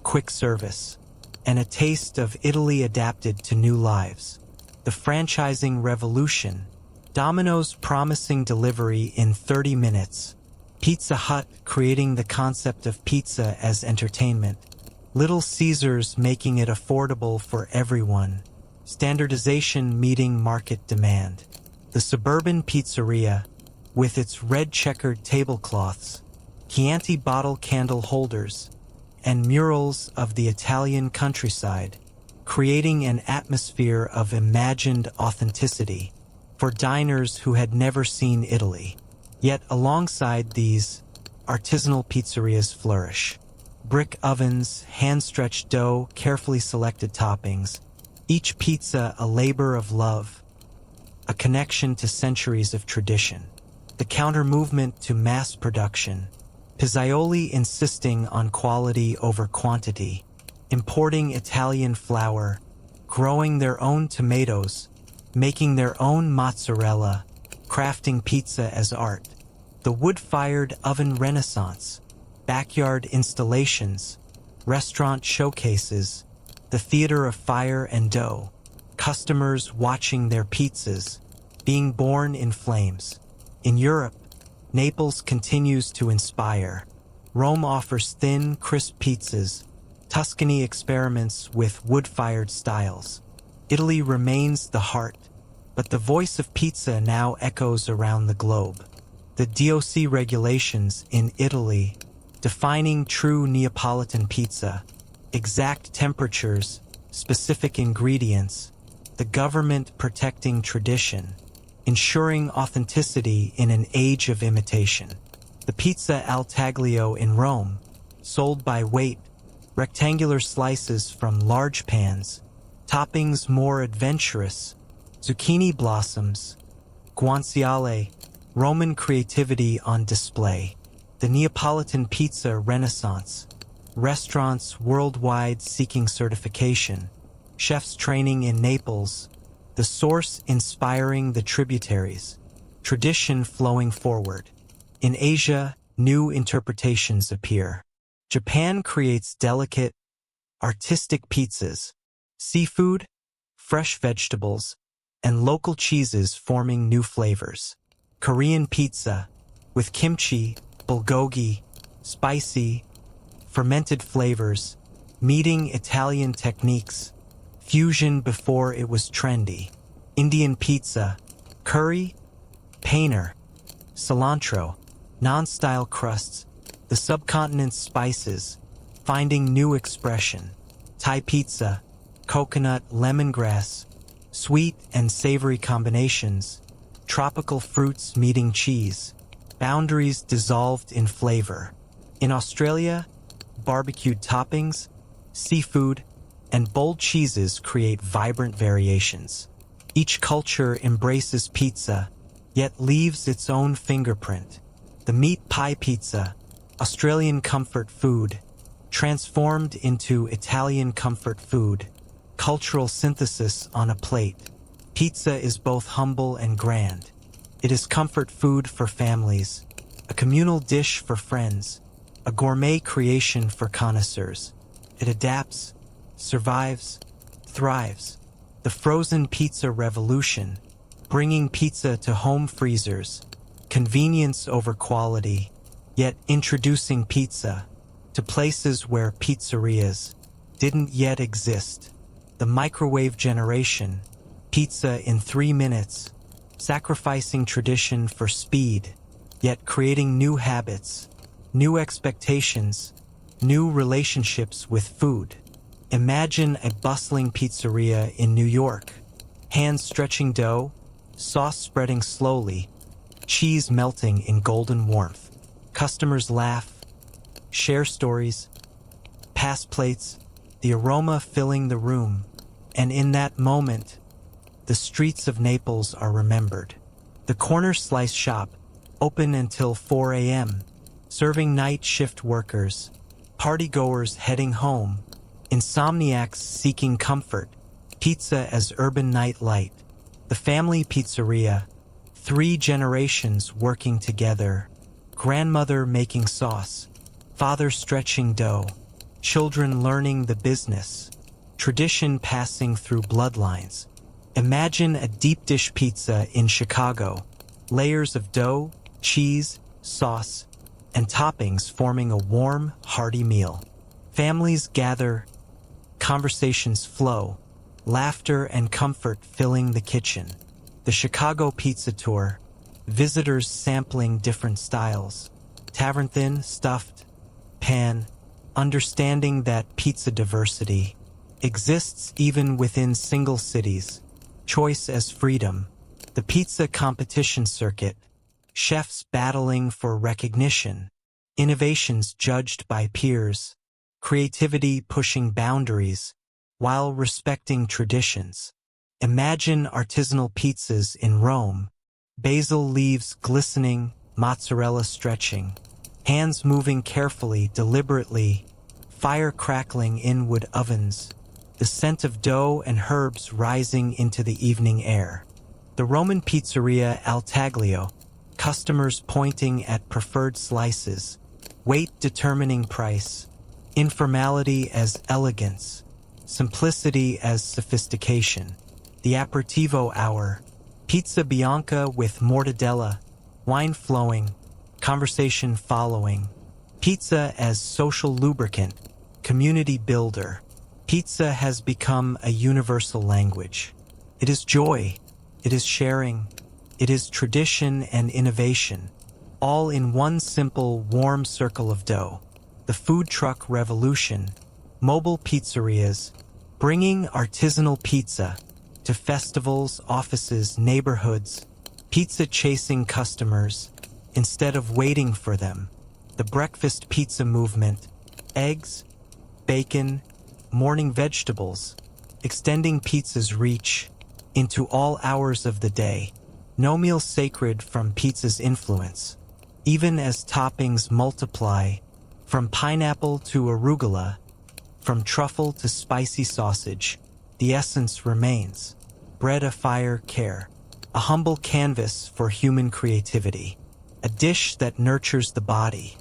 quick service, and a taste of Italy adapted to new lives. The franchising revolution, Domino's promising delivery in 30 minutes, Pizza Hut creating the concept of pizza as entertainment, Little Caesars making it affordable for everyone, standardization meeting market demand. The suburban pizzeria, with its red checkered tablecloths, Chianti bottle candle holders, and murals of the Italian countryside, creating an atmosphere of imagined authenticity for diners who had never seen Italy. Yet alongside these, artisanal pizzerias flourish. Brick ovens, hand-stretched dough, carefully selected toppings. Each pizza a labor of love, a connection to centuries of tradition. The counter-movement to mass production. Pizzaioli insisting on quality over quantity, importing Italian flour, growing their own tomatoes, making their own mozzarella, crafting pizza as art. The wood-fired oven renaissance, backyard installations, restaurant showcases, the theater of fire and dough, customers watching their pizzas, being born in flames. In Europe, Naples continues to inspire. Rome offers thin, crisp pizzas. Tuscany experiments with wood-fired styles. Italy remains the heart, but the voice of pizza now echoes around the globe. The DOC regulations in Italy, defining true Neapolitan pizza, exact temperatures, specific ingredients, the government protecting tradition, ensuring authenticity in an age of imitation. The pizza al taglio in Rome, sold by weight, rectangular slices from large pans, toppings more adventurous, zucchini blossoms, guanciale, Roman creativity on display. The Neapolitan pizza renaissance, restaurants worldwide seeking certification, chefs training in Naples, the source inspiring the tributaries, tradition flowing forward. In Asia, new interpretations appear. Japan creates delicate, artistic pizzas, seafood, fresh vegetables, and local cheeses forming new flavors. Korean pizza, with kimchi, bulgogi, spicy, fermented flavors, meeting Italian techniques, fusion before it was trendy. Indian pizza, curry, paneer, cilantro, non-style crusts, the subcontinent's spices, finding new expression. Thai pizza, coconut, lemongrass, sweet and savory combinations, tropical fruits meeting cheese, boundaries dissolved in flavor. In Australia, barbecued toppings, seafood, and bold cheeses create vibrant variations. Each culture embraces pizza, yet leaves its own fingerprint. The meat pie pizza, Australian comfort food, transformed into Italian comfort food, cultural synthesis on a plate. Pizza is both humble and grand. It is comfort food for families, a communal dish for friends, a gourmet creation for connoisseurs. It adapts, survives, thrives. The frozen pizza revolution, bringing pizza to home freezers, convenience over quality, yet introducing pizza to places where pizzerias didn't yet exist. The microwave generation, pizza in 3 minutes, sacrificing tradition for speed, yet creating new habits, new expectations, new relationships with food. Imagine a bustling pizzeria in New York, hands stretching dough, sauce spreading slowly, cheese melting in golden warmth. Customers laugh, share stories, pass plates, the aroma filling the room, and in that moment, the streets of Naples are remembered. The corner slice shop, open until 4 a.m., serving night shift workers, partygoers heading home, insomniacs seeking comfort, pizza as urban night light. The family pizzeria, 3 generations working together, grandmother making sauce, father stretching dough, children learning the business, tradition passing through bloodlines. Imagine a deep dish pizza in Chicago, layers of dough, cheese, sauce, and toppings forming a warm, hearty meal. Families gather, conversations flow, laughter and comfort filling the kitchen. The Chicago Pizza Tour, visitors sampling different styles, tavern thin, stuffed, pan, understanding that pizza diversity exists even within single cities. Choice as freedom. The pizza competition circuit, chefs battling for recognition, innovations judged by peers, creativity pushing boundaries while respecting traditions. Imagine artisanal pizzas in Rome, basil leaves glistening, mozzarella stretching, hands moving carefully, deliberately, fire crackling in wood ovens, the scent of dough and herbs rising into the evening air. The Roman pizzeria Al Taglio, customers pointing at preferred slices, weight determining price, informality as elegance, simplicity as sophistication. The aperitivo hour, pizza bianca with mortadella, wine flowing, conversation following. Pizza as social lubricant, community builder. Pizza has become a universal language. It is joy, it is sharing, it is tradition and innovation, all in one simple, warm circle of dough. The food truck revolution, mobile pizzerias, bringing artisanal pizza to festivals, offices, neighborhoods, pizza chasing customers instead of waiting for them. The breakfast pizza movement, eggs, bacon, morning vegetables, extending pizza's reach into all hours of the day. No meal sacred from pizza's influence. Even as toppings multiply, from pineapple to arugula, from truffle to spicy sausage, the essence remains. Bread afire, care. A humble canvas for human creativity. A dish that nurtures the body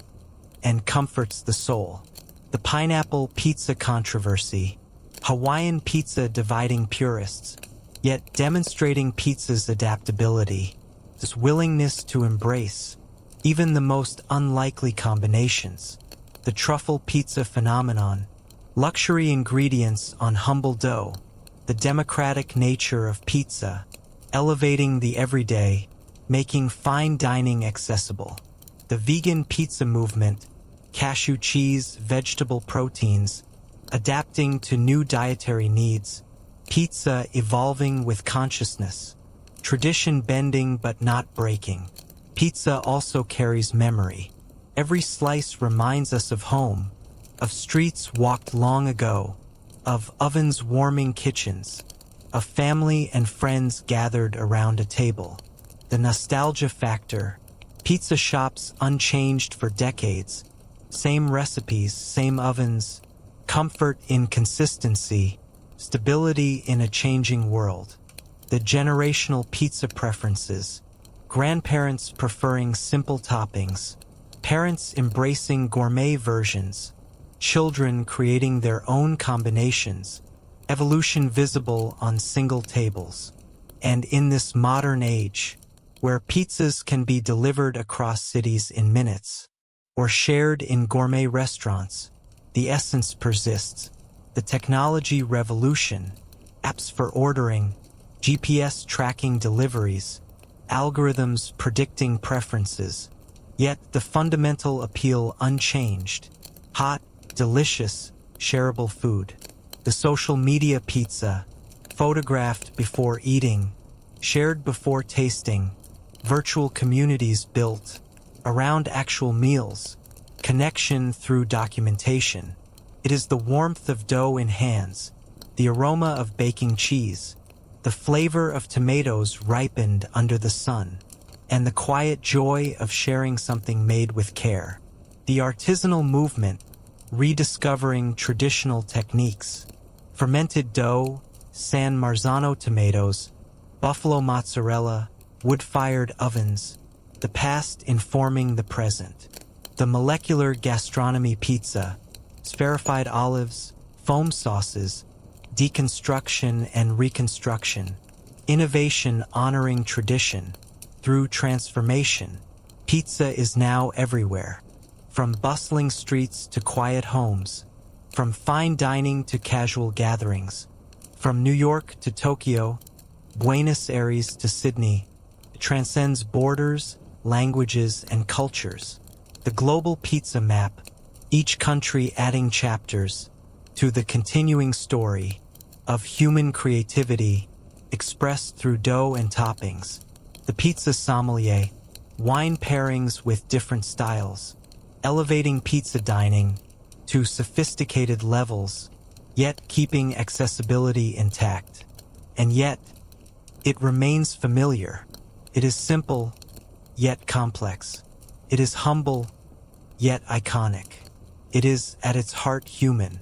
and comforts the soul. The pineapple pizza controversy. Hawaiian pizza dividing purists, yet demonstrating pizza's adaptability, this willingness to embrace even the most unlikely combinations. The truffle pizza phenomenon. Luxury ingredients on humble dough. The democratic nature of pizza, elevating the everyday, making fine dining accessible. The vegan pizza movement, cashew cheese, vegetable proteins, adapting to new dietary needs. Pizza evolving with consciousness. Tradition bending but not breaking. Pizza also carries memory. Every slice reminds us of home, of streets walked long ago, of ovens warming kitchens, of family and friends gathered around a table. The nostalgia factor. Pizza shops unchanged for decades. Same recipes, same ovens. Comfort in consistency. Stability in a changing world. The generational pizza preferences. Grandparents preferring simple toppings. Parents embracing gourmet versions. Children creating their own combinations. Evolution visible on single tables. And in this modern age, where pizzas can be delivered across cities in minutes, or shared in gourmet restaurants, the essence persists. The technology revolution, apps for ordering, GPS tracking deliveries, algorithms predicting preferences, yet the fundamental appeal unchanged. Hot, delicious, shareable food. The social media pizza, photographed before eating, shared before tasting, virtual communities built around actual meals, connection through documentation. It is the warmth of dough in hands, the aroma of baking cheese, the flavor of tomatoes ripened under the sun, and the quiet joy of sharing something made with care. The artisanal movement, rediscovering traditional techniques, fermented dough, San Marzano tomatoes, buffalo mozzarella, wood-fired ovens, the past informing the present. The molecular gastronomy pizza, spherified olives, foam sauces, deconstruction and reconstruction, innovation honoring tradition through transformation. Pizza is now everywhere, from bustling streets to quiet homes, from fine dining to casual gatherings, from New York to Tokyo, Buenos Aires to Sydney. It transcends borders, languages, and cultures. The global pizza map, each country adding chapters to the continuing story of human creativity expressed through dough and toppings. The pizza sommelier, wine pairings with different styles, elevating pizza dining, to sophisticated levels, yet keeping accessibility intact. And yet, it remains familiar. It is simple, yet complex. It is humble, yet iconic. It is, at its heart, human.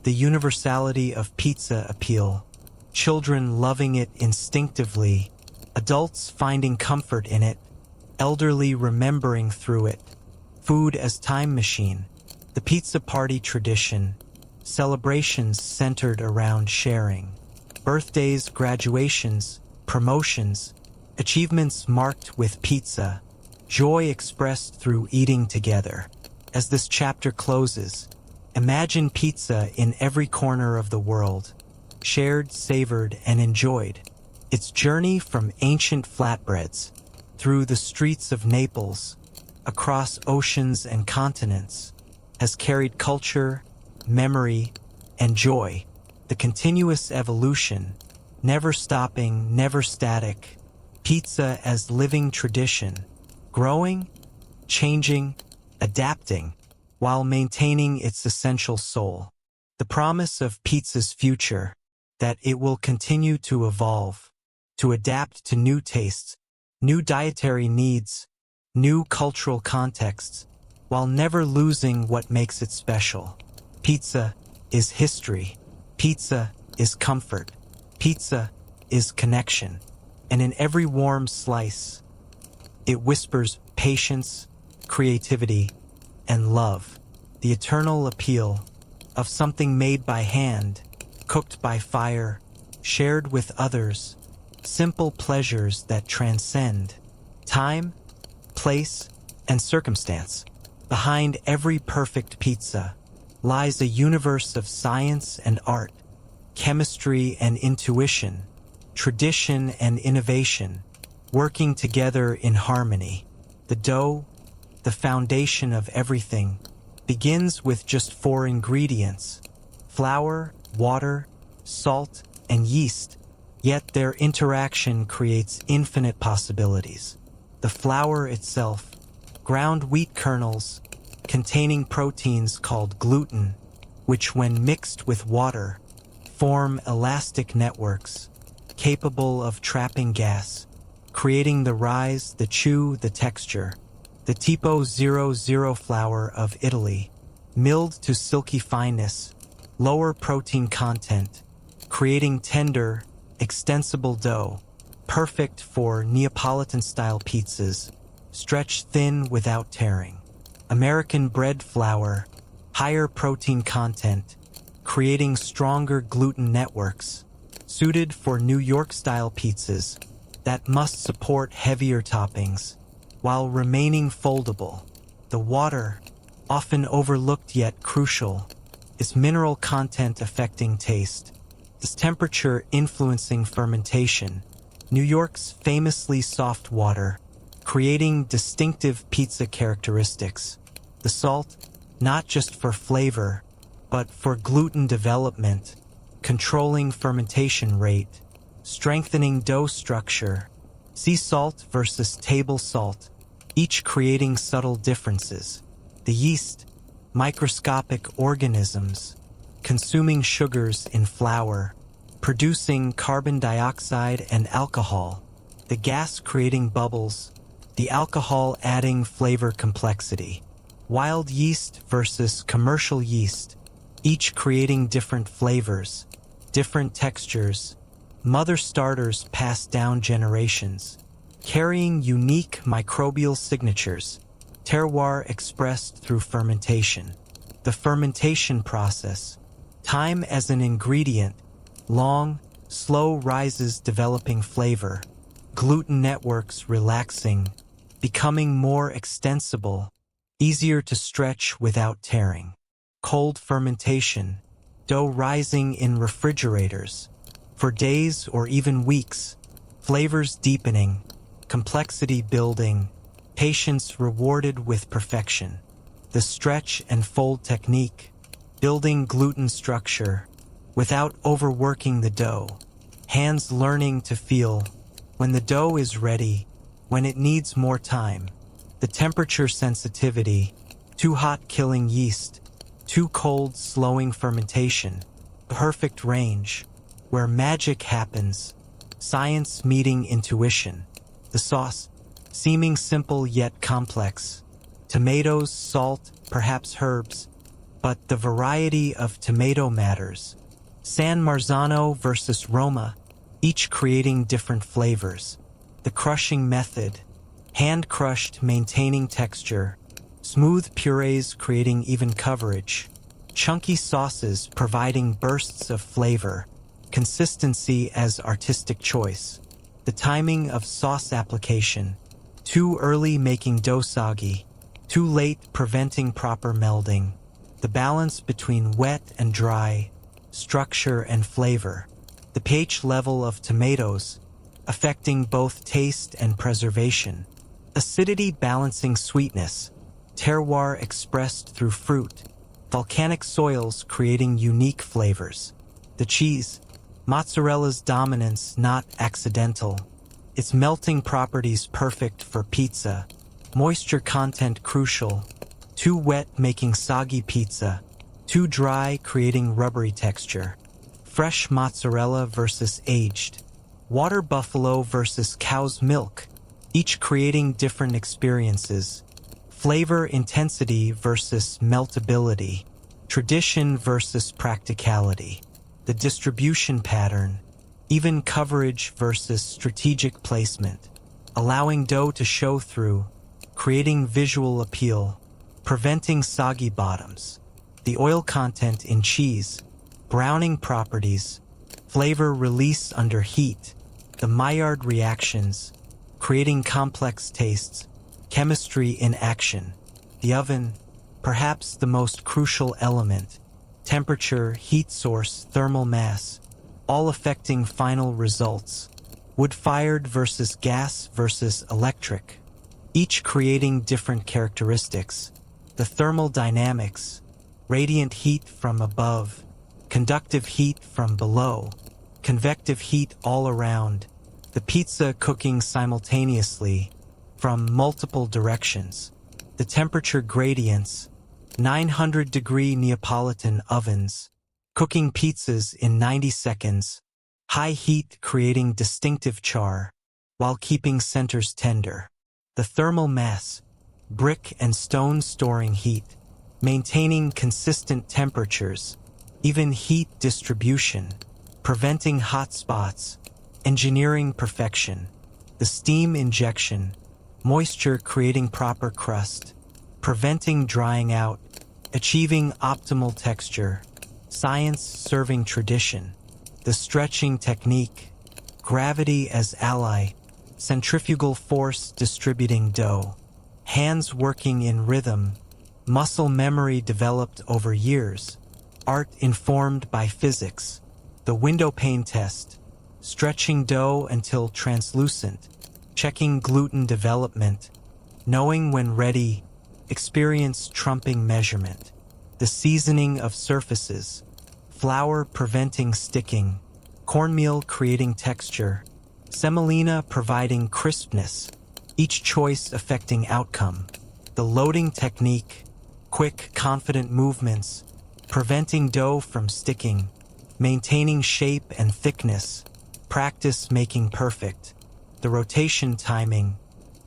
The universality of pizza appeal. Children loving it instinctively, adults finding comfort in it, elderly remembering through it. Food as time machine. The pizza party tradition. Celebrations centered around sharing. Birthdays, graduations, promotions, achievements marked with pizza. Joy expressed through eating together. As this chapter closes, imagine pizza in every corner of the world, shared, savored, and enjoyed. Its journey from ancient flatbreads, through the streets of Naples, across oceans and continents, has carried culture, memory, and joy. The continuous evolution, never stopping, never static. Pizza as living tradition, growing, changing, adapting, while maintaining its essential soul. The promise of pizza's future, that it will continue to evolve, to adapt to new tastes, new dietary needs, new cultural contexts, while never losing what makes it special. Pizza is history. Pizza is comfort. Pizza is connection. And in every warm slice, it whispers patience, creativity, and love. The eternal appeal of something made by hand, cooked by fire, shared with others, simple pleasures that transcend time, place, and circumstance. Behind every perfect pizza lies a universe of science and art, chemistry and intuition, tradition and innovation, working together in harmony. The dough, the foundation of everything, begins with just 4 ingredients: flour, water, salt, and yeast, yet their interaction creates infinite possibilities. The flour itself, ground wheat kernels, containing proteins called gluten, which when mixed with water, form elastic networks, capable of trapping gas, creating the rise, the chew, the texture. The Tipo 00 flour of Italy, milled to silky fineness, lower protein content, creating tender, extensible dough, perfect for Neapolitan-style pizzas, stretched thin without tearing. American bread flour, higher protein content, creating stronger gluten networks, suited for New York-style pizzas that must support heavier toppings, while remaining foldable. The water, often overlooked yet crucial, is mineral content affecting taste, its temperature influencing fermentation. New York's famously soft water, creating distinctive pizza characteristics. The salt, not just for flavor, but for gluten development, controlling fermentation rate, strengthening dough structure. Sea salt versus table salt, each creating subtle differences. The yeast, microscopic organisms, consuming sugars in flour, producing carbon dioxide and alcohol, the gas creating bubbles, the alcohol adding flavor complexity. Wild yeast versus commercial yeast, each creating different flavors, different textures, mother starters passed down generations, carrying unique microbial signatures, terroir expressed through fermentation. The fermentation process, time as an ingredient, long, slow rises developing flavor, gluten networks relaxing, becoming more extensible, easier to stretch without tearing. Cold fermentation, dough rising in refrigerators, for days or even weeks, flavors deepening, complexity building, patience rewarded with perfection. The stretch and fold technique, building gluten structure without overworking the dough, hands learning to feel when the dough is ready, when it needs more time. The temperature sensitivity, too hot killing yeast, too cold slowing fermentation, perfect range, where magic happens, science meeting intuition. The sauce, seeming simple yet complex, tomatoes, salt, perhaps herbs, but the variety of tomato matters. San Marzano versus Roma, each creating different flavors. The crushing method, hand-crushed maintaining texture, smooth purees creating even coverage, chunky sauces providing bursts of flavor, consistency as artistic choice. The timing of sauce application, too early making dough soggy, too late preventing proper melding. The balance between wet and dry, structure and flavor. The pH level of tomatoes, affecting both taste and preservation. Acidity balancing sweetness, terroir expressed through fruit, volcanic soils creating unique flavors. The cheese, mozzarella's dominance not accidental, its melting properties perfect for pizza, moisture content crucial, too wet making soggy pizza, too dry creating rubbery texture. Fresh mozzarella versus aged, water buffalo versus cow's milk, each creating different experiences. Flavor intensity versus meltability, tradition versus practicality. The distribution pattern, even coverage versus strategic placement, allowing dough to show through, creating visual appeal, preventing soggy bottoms. The oil content in cheese, browning properties, flavor release under heat, the Maillard reactions, creating complex tastes, chemistry in action. The oven, perhaps the most crucial element, temperature, heat source, thermal mass, all affecting final results. Wood-fired versus gas versus electric, each creating different characteristics. The thermal dynamics, radiant heat from above, conductive heat from below, convective heat all around, the pizza cooking simultaneously from multiple directions. The temperature gradients, 900-degree Neapolitan ovens, cooking pizzas in 90 seconds, high heat creating distinctive char, while keeping centers tender. The thermal mass, brick and stone storing heat, maintaining consistent temperatures, even heat distribution, preventing hot spots, engineering perfection. The steam injection, moisture creating proper crust, preventing drying out, achieving optimal texture, science serving tradition. The stretching technique, gravity as ally, centrifugal force distributing dough, hands working in rhythm, muscle memory developed over years, art informed by physics. The window pane test, stretching dough until translucent, checking gluten development, knowing when ready, experience trumping measurement. The seasoning of surfaces, flour preventing sticking, cornmeal creating texture, semolina providing crispness, each choice affecting outcome. The loading technique, quick, confident movements, preventing dough from sticking, maintaining shape and thickness, practice making perfect. The rotation timing,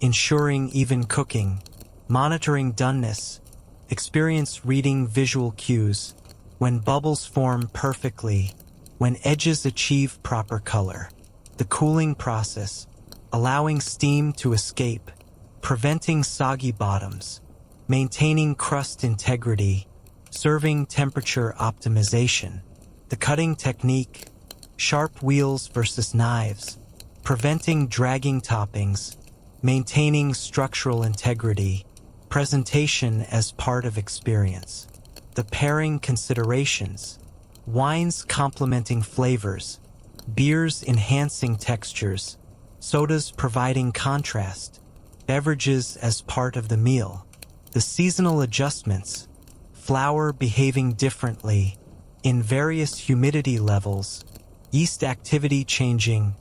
ensuring even cooking, monitoring doneness, experience reading visual cues, when bubbles form perfectly, when edges achieve proper color. The cooling process, allowing steam to escape, preventing soggy bottoms, maintaining crust integrity, serving temperature optimization. The cutting technique, sharp wheels versus knives, preventing dragging toppings, maintaining structural integrity, presentation as part of experience. The pairing considerations, wines complementing flavors, beers enhancing textures, sodas providing contrast, beverages as part of the meal. The seasonal adjustments, flour behaving differently in various humidity levels, yeast activity changing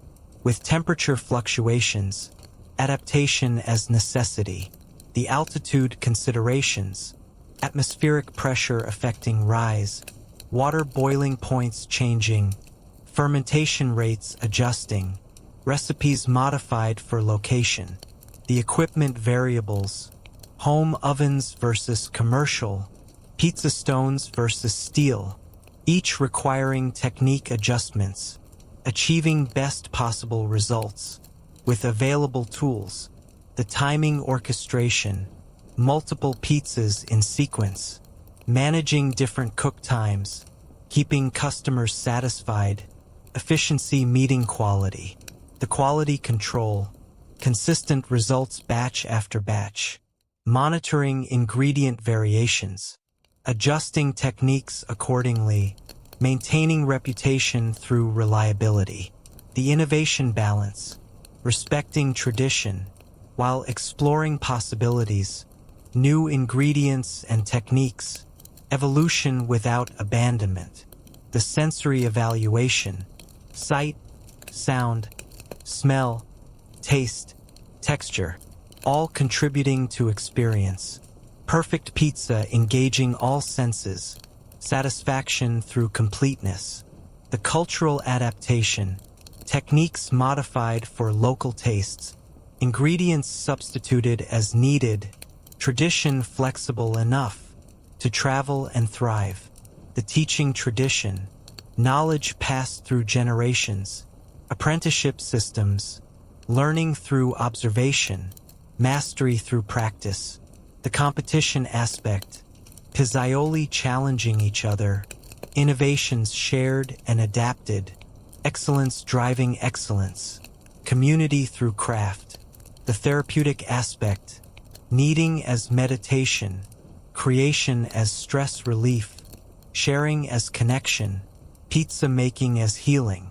with temperature fluctuations, adaptation as necessity. The altitude considerations, atmospheric pressure affecting rise, water boiling points changing, fermentation rates adjusting, recipes modified for location, the equipment variables, home ovens versus commercial, pizza stones versus steel, each requiring technique adjustments, achieving best possible results with available tools, the timing orchestration, multiple pizzas in sequence, managing different cook times, keeping customers satisfied, efficiency meeting quality, the quality control, consistent results batch after batch, monitoring ingredient variations, adjusting techniques accordingly, maintaining reputation through reliability, the innovation balance, respecting tradition, while exploring possibilities, new ingredients and techniques, evolution without abandonment, the sensory evaluation, sight, sound, smell, taste, texture, all contributing to experience. Perfect pizza engaging all senses, satisfaction through completeness, the cultural adaptation, techniques modified for local tastes, ingredients substituted as needed, tradition flexible enough to travel and thrive, the teaching tradition, knowledge passed through generations, apprenticeship systems, learning through observation, mastery through practice, the competition aspect, pizzaioli challenging each other, innovations shared and adapted, excellence driving excellence, community through craft, the therapeutic aspect, kneading as meditation, creation as stress relief, sharing as connection, pizza making as healing,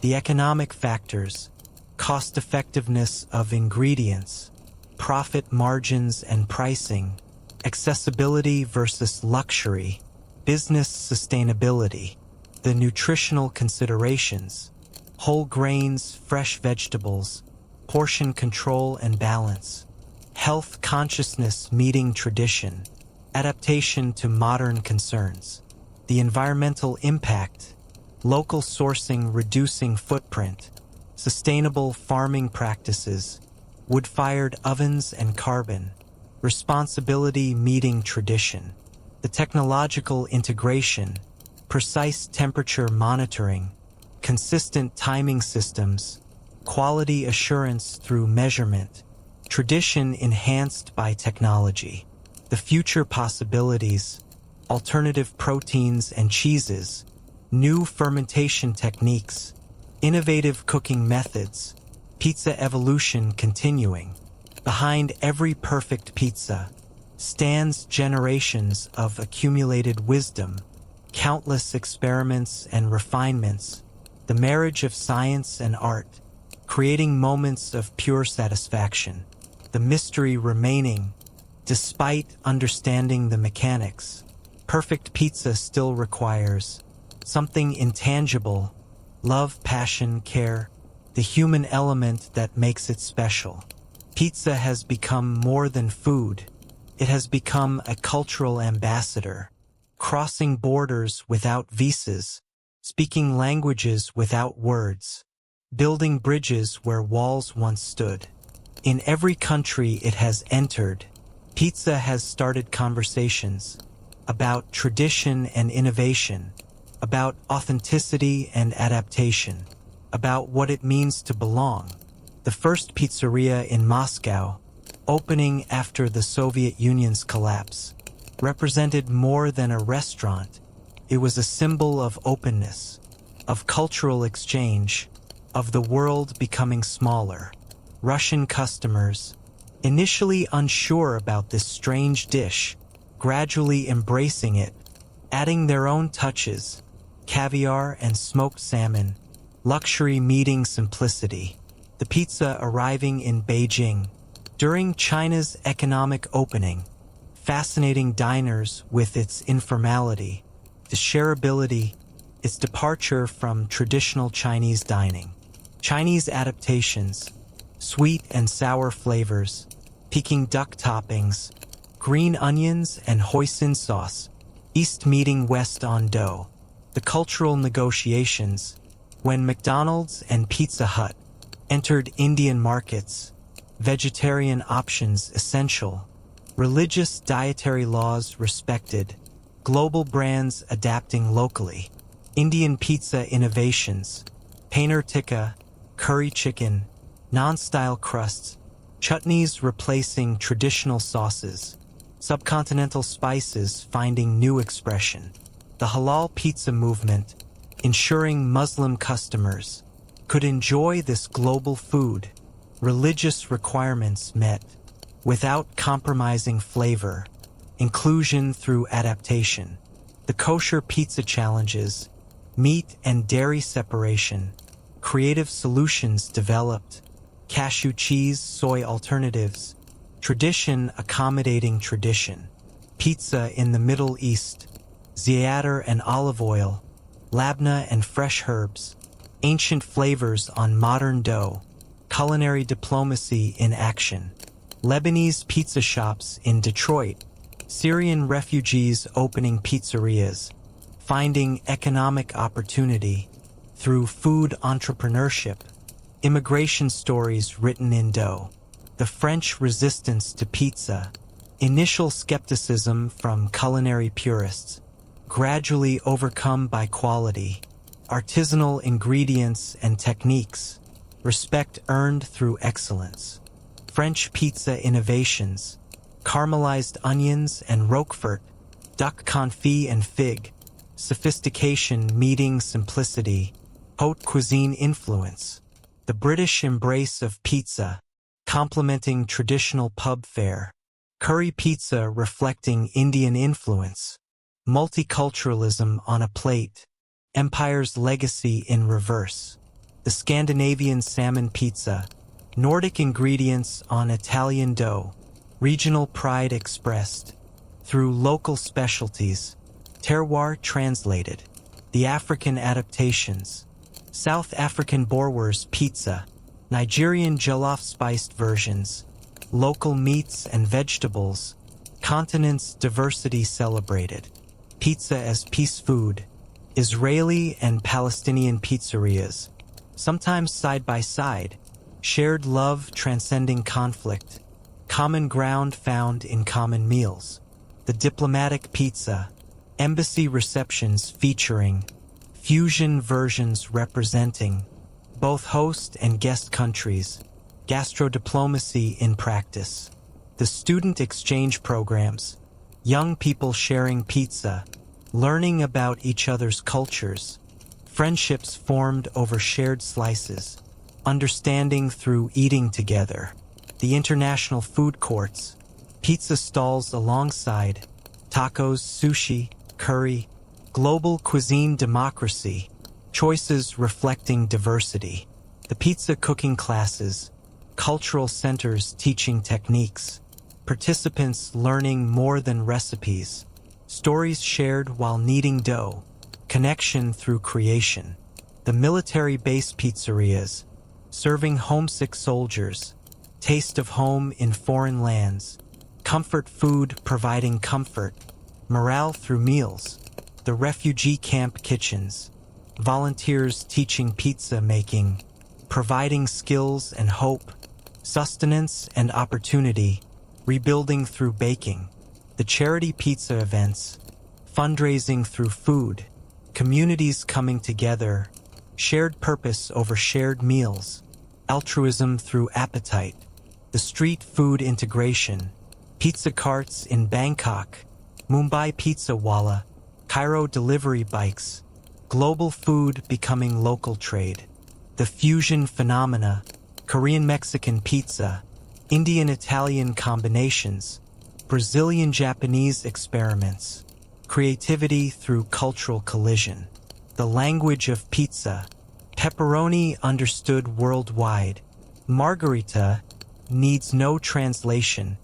the economic factors, cost effectiveness of ingredients, profit margins and pricing, accessibility versus luxury, business sustainability, the nutritional considerations, whole grains, fresh vegetables, portion control and balance, health consciousness meeting tradition, adaptation to modern concerns, the environmental impact, local sourcing reducing footprint, sustainable farming practices, wood-fired ovens and carbon, responsibility meeting tradition, the technological integration, precise temperature monitoring, consistent timing systems, quality assurance through measurement, tradition enhanced by technology, the future possibilities, alternative proteins and cheeses, new fermentation techniques, innovative cooking methods, pizza evolution continuing. Behind every perfect pizza stands generations of accumulated wisdom, countless experiments and refinements, the marriage of science and art, creating moments of pure satisfaction, the mystery remaining, despite understanding the mechanics. Perfect pizza still requires something intangible, love, passion, care, the human element that makes it special. Pizza has become more than food. It has become a cultural ambassador, crossing borders without visas, speaking languages without words, building bridges where walls once stood. In every country it has entered, pizza has started conversations about tradition and innovation, about authenticity and adaptation, about what it means to belong. The first pizzeria in Moscow, opening after the Soviet Union's collapse, represented more than a restaurant. It was a symbol of openness, of cultural exchange, of the world becoming smaller. Russian customers, initially unsure about this strange dish, gradually embracing it, adding their own touches, caviar and smoked salmon, luxury meeting simplicity. The pizza arriving in Beijing during China's economic opening, fascinating diners with its informality, the shareability, its departure from traditional Chinese dining. Chinese adaptations, sweet and sour flavors, Peking duck toppings, green onions and hoisin sauce, east meeting west on dough. The cultural negotiations, when McDonald's and Pizza Hut entered Indian markets, vegetarian options essential, religious dietary laws respected, global brands adapting locally, Indian pizza innovations, paneer tikka, curry chicken, non-style crusts, chutneys replacing traditional sauces, subcontinental spices finding new expression, the halal pizza movement, ensuring Muslim customers could enjoy this global food, religious requirements met, without compromising flavor, inclusion through adaptation, the kosher pizza challenges, meat and dairy separation, creative solutions developed, cashew cheese, soy alternatives, tradition accommodating tradition, pizza in the Middle East, za'atar and olive oil, labna and fresh herbs, ancient flavors on modern dough, culinary diplomacy in action, Lebanese pizza shops in Detroit, Syrian refugees opening pizzerias, finding economic opportunity through food entrepreneurship, immigration stories written in dough, the French resistance to pizza, initial skepticism from culinary purists, gradually overcome by quality, artisanal ingredients and techniques, respect earned through excellence, French pizza innovations, caramelized onions and Roquefort, duck confit and fig, sophistication meeting simplicity, haute cuisine influence, the British embrace of pizza, complementing traditional pub fare, curry pizza reflecting Indian influence, multiculturalism on a plate, empire's legacy in reverse, the Scandinavian salmon pizza, Nordic ingredients on Italian dough, regional pride expressed through local specialties, terroir translated, the African adaptations, South African Boerewors pizza, Nigerian jollof-spiced versions, local meats and vegetables, continent's diversity celebrated, pizza as peace food, Israeli and Palestinian pizzerias, sometimes side by side, shared love transcending conflict, common ground found in common meals, the diplomatic pizza, embassy receptions featuring fusion versions representing both host and guest countries, gastrodiplomacy in practice, the student exchange programs, young people sharing pizza, learning about each other's cultures, friendships formed over shared slices, understanding through eating together, the international food courts, pizza stalls alongside, tacos, sushi, curry, global cuisine democracy, choices reflecting diversity, the pizza cooking classes, cultural centers teaching techniques, participants learning more than recipes, stories shared while kneading dough, connection through creation, the military base pizzerias, serving homesick soldiers, taste of home in foreign lands, comfort food providing comfort, morale through meals, the refugee camp kitchens, volunteers teaching pizza making, providing skills and hope, sustenance and opportunity, rebuilding through baking, the charity pizza events, fundraising through food, communities coming together, shared purpose over shared meals, altruism through appetite, the street food integration, pizza carts in Bangkok, Mumbai Pizza Walla, Cairo delivery bikes, global food becoming local trade, the fusion phenomena, Korean-Mexican pizza, Indian-Italian combinations, Brazilian-Japanese experiments, creativity through cultural collision, the language of pizza, pepperoni understood worldwide, Margherita needs no translation,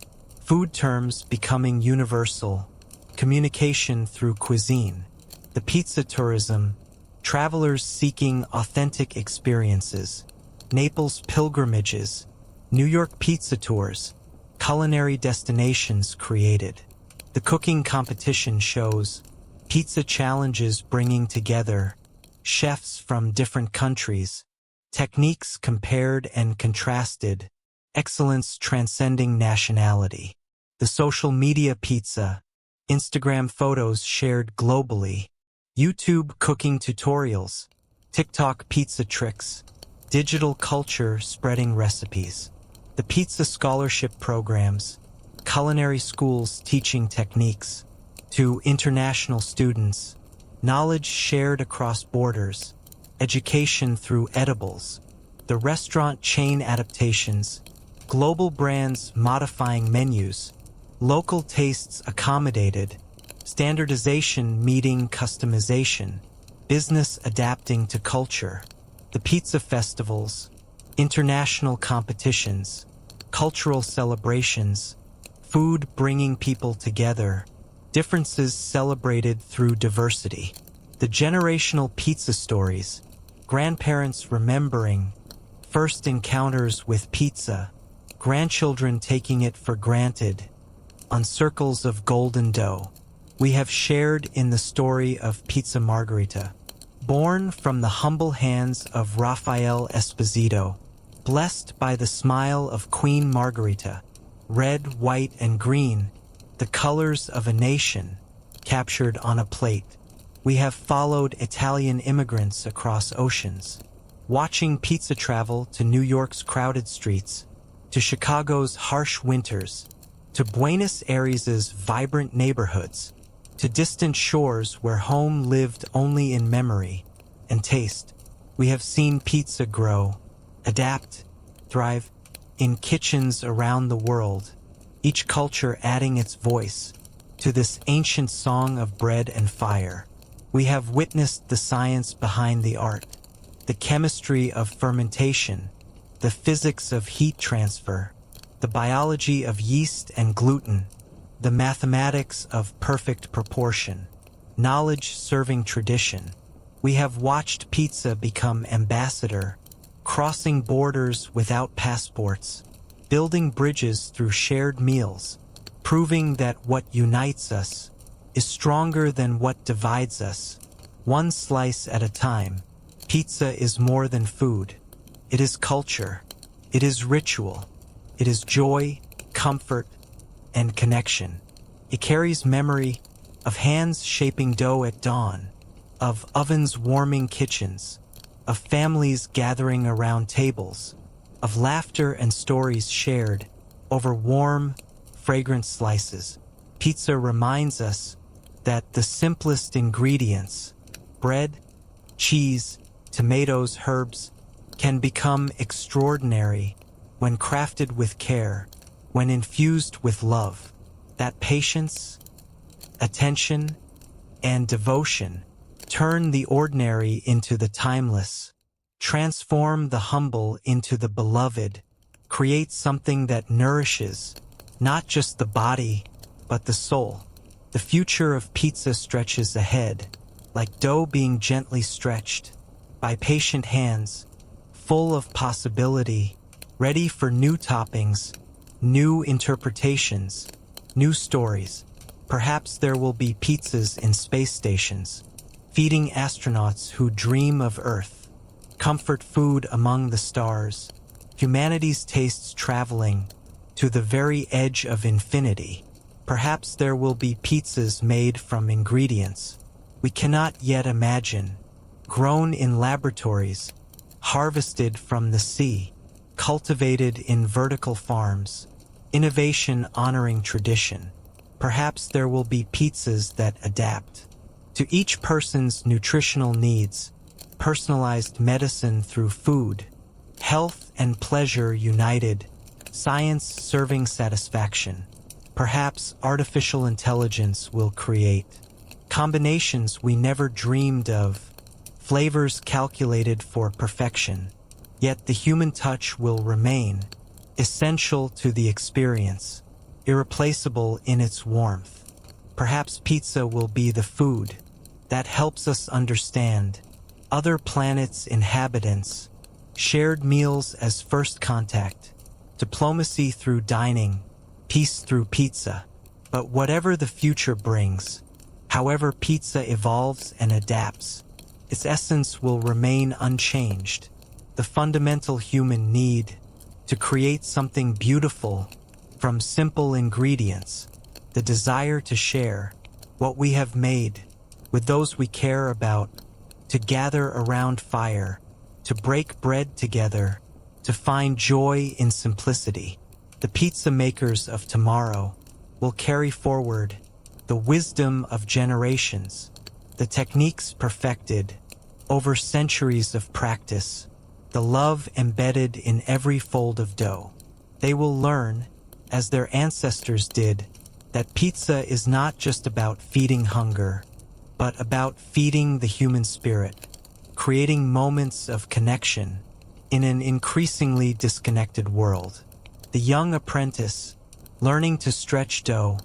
food terms becoming universal, communication through cuisine, the pizza tourism, travelers seeking authentic experiences, Naples pilgrimages, New York pizza tours, culinary destinations created. The cooking competition shows pizza challenges bringing together chefs from different countries, techniques compared and contrasted, excellence transcending nationality. The social media pizza, Instagram photos shared globally, YouTube cooking tutorials, TikTok pizza tricks, digital culture spreading recipes. The pizza scholarship programs, culinary schools teaching techniques, to international students, knowledge shared across borders, education through edibles, the restaurant chain adaptations, global brands modifying menus, local tastes accommodated, standardization meeting customization, business adapting to culture, the pizza festivals, international competitions, cultural celebrations, food bringing people together, differences celebrated through diversity, the generational pizza stories, grandparents remembering first encounters with pizza, grandchildren taking it for granted, on circles of golden dough. We have shared in the story of Pizza Margherita, born from the humble hands of Rafael Esposito, blessed by the smile of Queen Margherita, red, white, and green, the colors of a nation, captured on a plate. We have followed Italian immigrants across oceans, watching pizza travel to New York's crowded streets, to Chicago's harsh winters, to Buenos Aires's vibrant neighborhoods, to distant shores where home lived only in memory and taste. We have seen pizza grow, adapt, thrive in kitchens around the world, each culture adding its voice to this ancient song of bread and fire. We have witnessed the science behind the art, the chemistry of fermentation, the physics of heat transfer, the biology of yeast and gluten, the mathematics of perfect proportion, knowledge serving tradition. We have watched pizza become ambassador, crossing borders without passports, building bridges through shared meals, proving that what unites us is stronger than what divides us. One slice at a time, pizza is more than food. It is culture. It is ritual. It is joy, comfort, and connection. It carries memory of hands shaping dough at dawn, of ovens warming kitchens, of families gathering around tables, of laughter and stories shared over warm, fragrant slices. Pizza reminds us that the simplest ingredients, bread, cheese, tomatoes, herbs, can become extraordinary when crafted with care, when infused with love. That patience, attention, and devotion turn the ordinary into the timeless, transform the humble into the beloved, create something that nourishes not just the body, but the soul. The future of pizza stretches ahead, like dough being gently stretched by patient hands, full of possibility, ready for new toppings, new interpretations, new stories. Perhaps there will be pizzas in space stations, feeding astronauts who dream of Earth, comfort food among the stars, humanity's tastes traveling to the very edge of infinity. Perhaps there will be pizzas made from ingredients we cannot yet imagine, grown in laboratories, harvested from the sea, cultivated in vertical farms, innovation honoring tradition. Perhaps there will be pizzas that adapt to each person's nutritional needs, personalized medicine through food, health and pleasure united, science serving satisfaction. Perhaps artificial intelligence will create combinations we never dreamed of, flavors calculated for perfection, yet the human touch will remain, essential to the experience, irreplaceable in its warmth. Perhaps pizza will be the food that helps us understand other planets' inhabitants, shared meals as first contact, diplomacy through dining, peace through pizza. But whatever the future brings, however pizza evolves and adapts, its essence will remain unchanged. The fundamental human need to create something beautiful from simple ingredients, the desire to share what we have made with those we care about, to gather around fire, to break bread together, to find joy in simplicity. The pizza makers of tomorrow will carry forward the wisdom of generations, the techniques perfected over centuries of practice, the love embedded in every fold of dough. They will learn, as their ancestors did, that pizza is not just about feeding hunger, but about feeding the human spirit, creating moments of connection in an increasingly disconnected world. The young apprentice, learning to stretch dough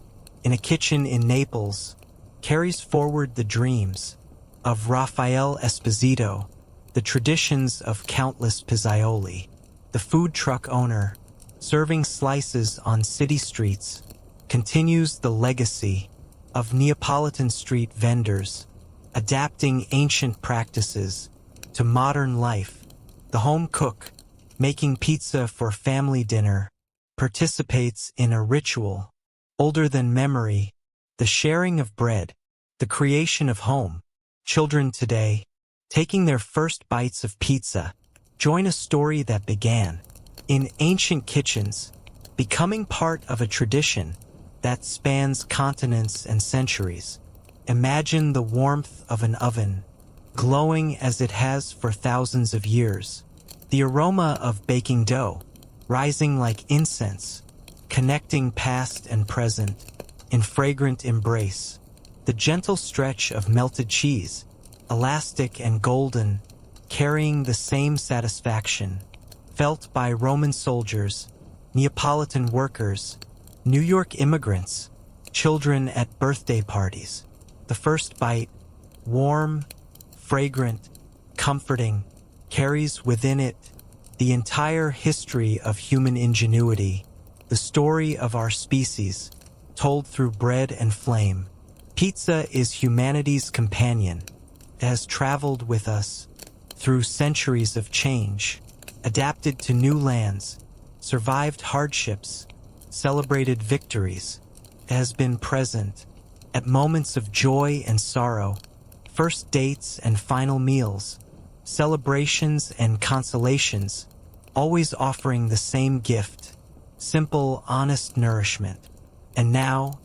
in a kitchen in Naples, carries forward the dreams of Rafael Esposito, the traditions of countless pizzaioli. The food truck owner, serving slices on city streets, continues the legacy of Neapolitan street vendors, adapting ancient practices to modern life. The home cook, making pizza for family dinner, participates in a ritual older than memory, the sharing of bread, the creation of home. Children today, taking their first bites of pizza, join a story that began in ancient kitchens, becoming part of a tradition that spans continents and centuries. Imagine the warmth of an oven, glowing as it has for thousands of years. The aroma of baking dough, rising like incense, connecting past and present in fragrant embrace. The gentle stretch of melted cheese, elastic and golden, carrying the same satisfaction, felt by Roman soldiers, Neapolitan workers, New York immigrants, children at birthday parties. The first bite, warm, fragrant, comforting, carries within it the entire history of human ingenuity, the story of our species, told through bread and flame. Pizza is humanity's companion. It has traveled with us through centuries of change, adapted to new lands, survived hardships, celebrated victories. It has been present at moments of joy and sorrow, first dates and final meals, celebrations and consolations, always offering the same gift, simple, honest nourishment. And now,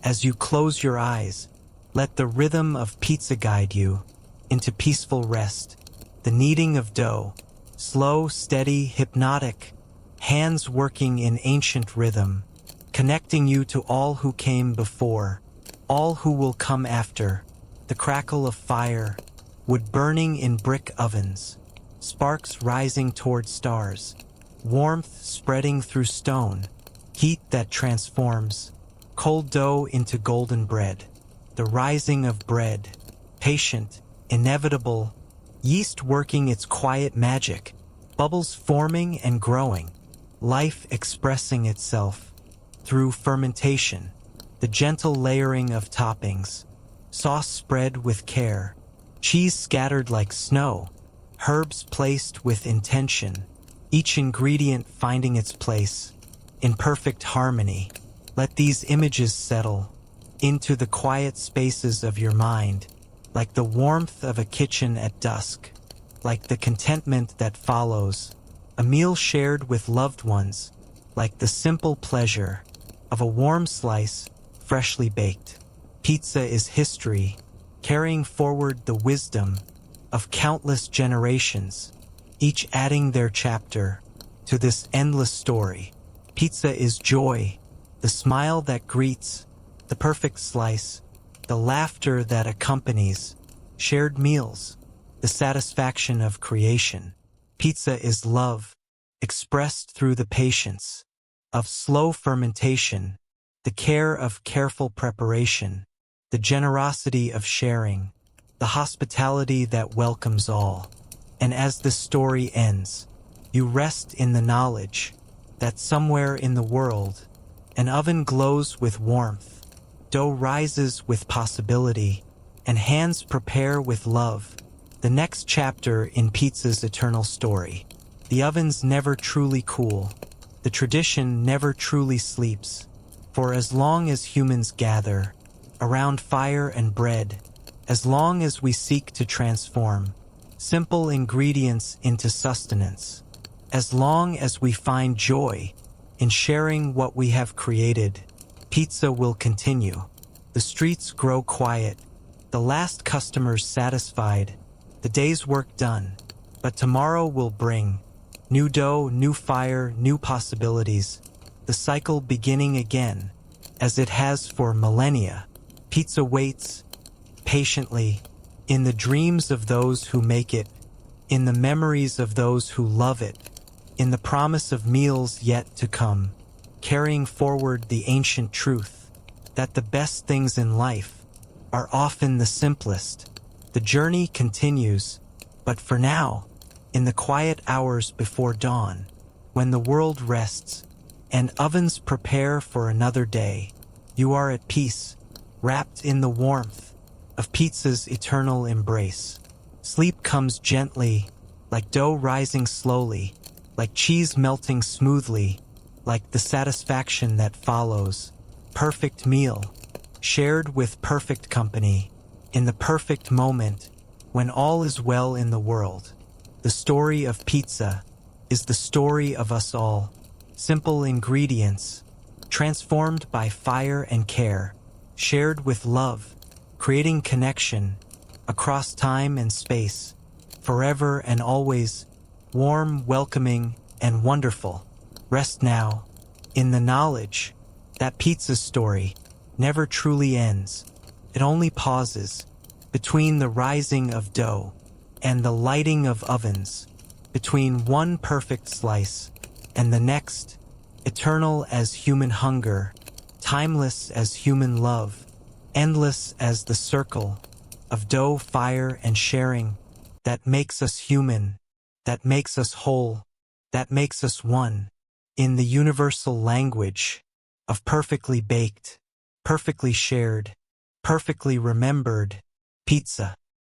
as you close your eyes, let the rhythm of pizza guide you into peaceful rest. The kneading of dough, slow, steady, hypnotic, hands working in ancient rhythm, connecting you to all who came before, all who will come after. The crackle of fire, wood burning in brick ovens, sparks rising toward stars, warmth spreading through stone, heat that transforms cold dough into golden bread. The rising of bread, patient, inevitable, yeast working its quiet magic, bubbles forming and growing, life expressing itself through fermentation, the gentle layering of toppings, sauce spread with care, cheese scattered like snow, herbs placed with intention, each ingredient finding its place in perfect harmony. Let these images settle into the quiet spaces of your mind, like the warmth of a kitchen at dusk, like the contentment that follows a meal shared with loved ones, like the simple pleasure of a warm slice freshly baked. Pizza is history, carrying forward the wisdom of countless generations, each adding their chapter to this endless story. Pizza is joy, the smile that greets, the perfect slice, the laughter that accompanies shared meals, the satisfaction of creation. Pizza is love, expressed through the patience of slow fermentation, the care of careful preparation, the generosity of sharing, the hospitality that welcomes all. And as the story ends, you rest in the knowledge that somewhere in the world, An oven glows with warmth, dough rises with possibility, and hands prepare with love. The next chapter in pizza's eternal story. The ovens never truly cool. The tradition never truly sleeps. For as long as humans gather around fire and bread, as long as we seek to transform simple ingredients into sustenance, as long as we find joy in sharing what we have created, pizza will continue. The streets grow quiet, the last customers satisfied, the day's work done. But tomorrow will bring new dough, new fire, new possibilities, the cycle beginning again, as it has for millennia. Pizza waits patiently in the dreams of those who make it, in the memories of those who love it, in the promise of meals yet to come, carrying forward the ancient truth that the best things in life are often the simplest. The journey continues, but for now, in the quiet hours before dawn, when the world rests and ovens prepare for another day, you are at peace, wrapped in the warmth of pizza's eternal embrace. Sleep comes gently, like dough rising slowly, like cheese melting smoothly, like the satisfaction that follows. Perfect meal, shared with perfect company, in the perfect moment, when all is well in the world. The story of pizza is the story of us all. Simple ingredients, transformed by fire and care, shared with love, creating connection across time and space, forever and always, warm, welcoming, and wonderful. Rest now in the knowledge that pizza's story never truly ends. It only pauses between the rising of dough and the lighting of ovens, between one perfect slice and the next, eternal as human hunger, timeless as human love, endless as the circle of dough, fire, and sharing that makes us human, that makes us whole, that makes us one, in the universal language of perfectly baked, perfectly shared, perfectly remembered pizza.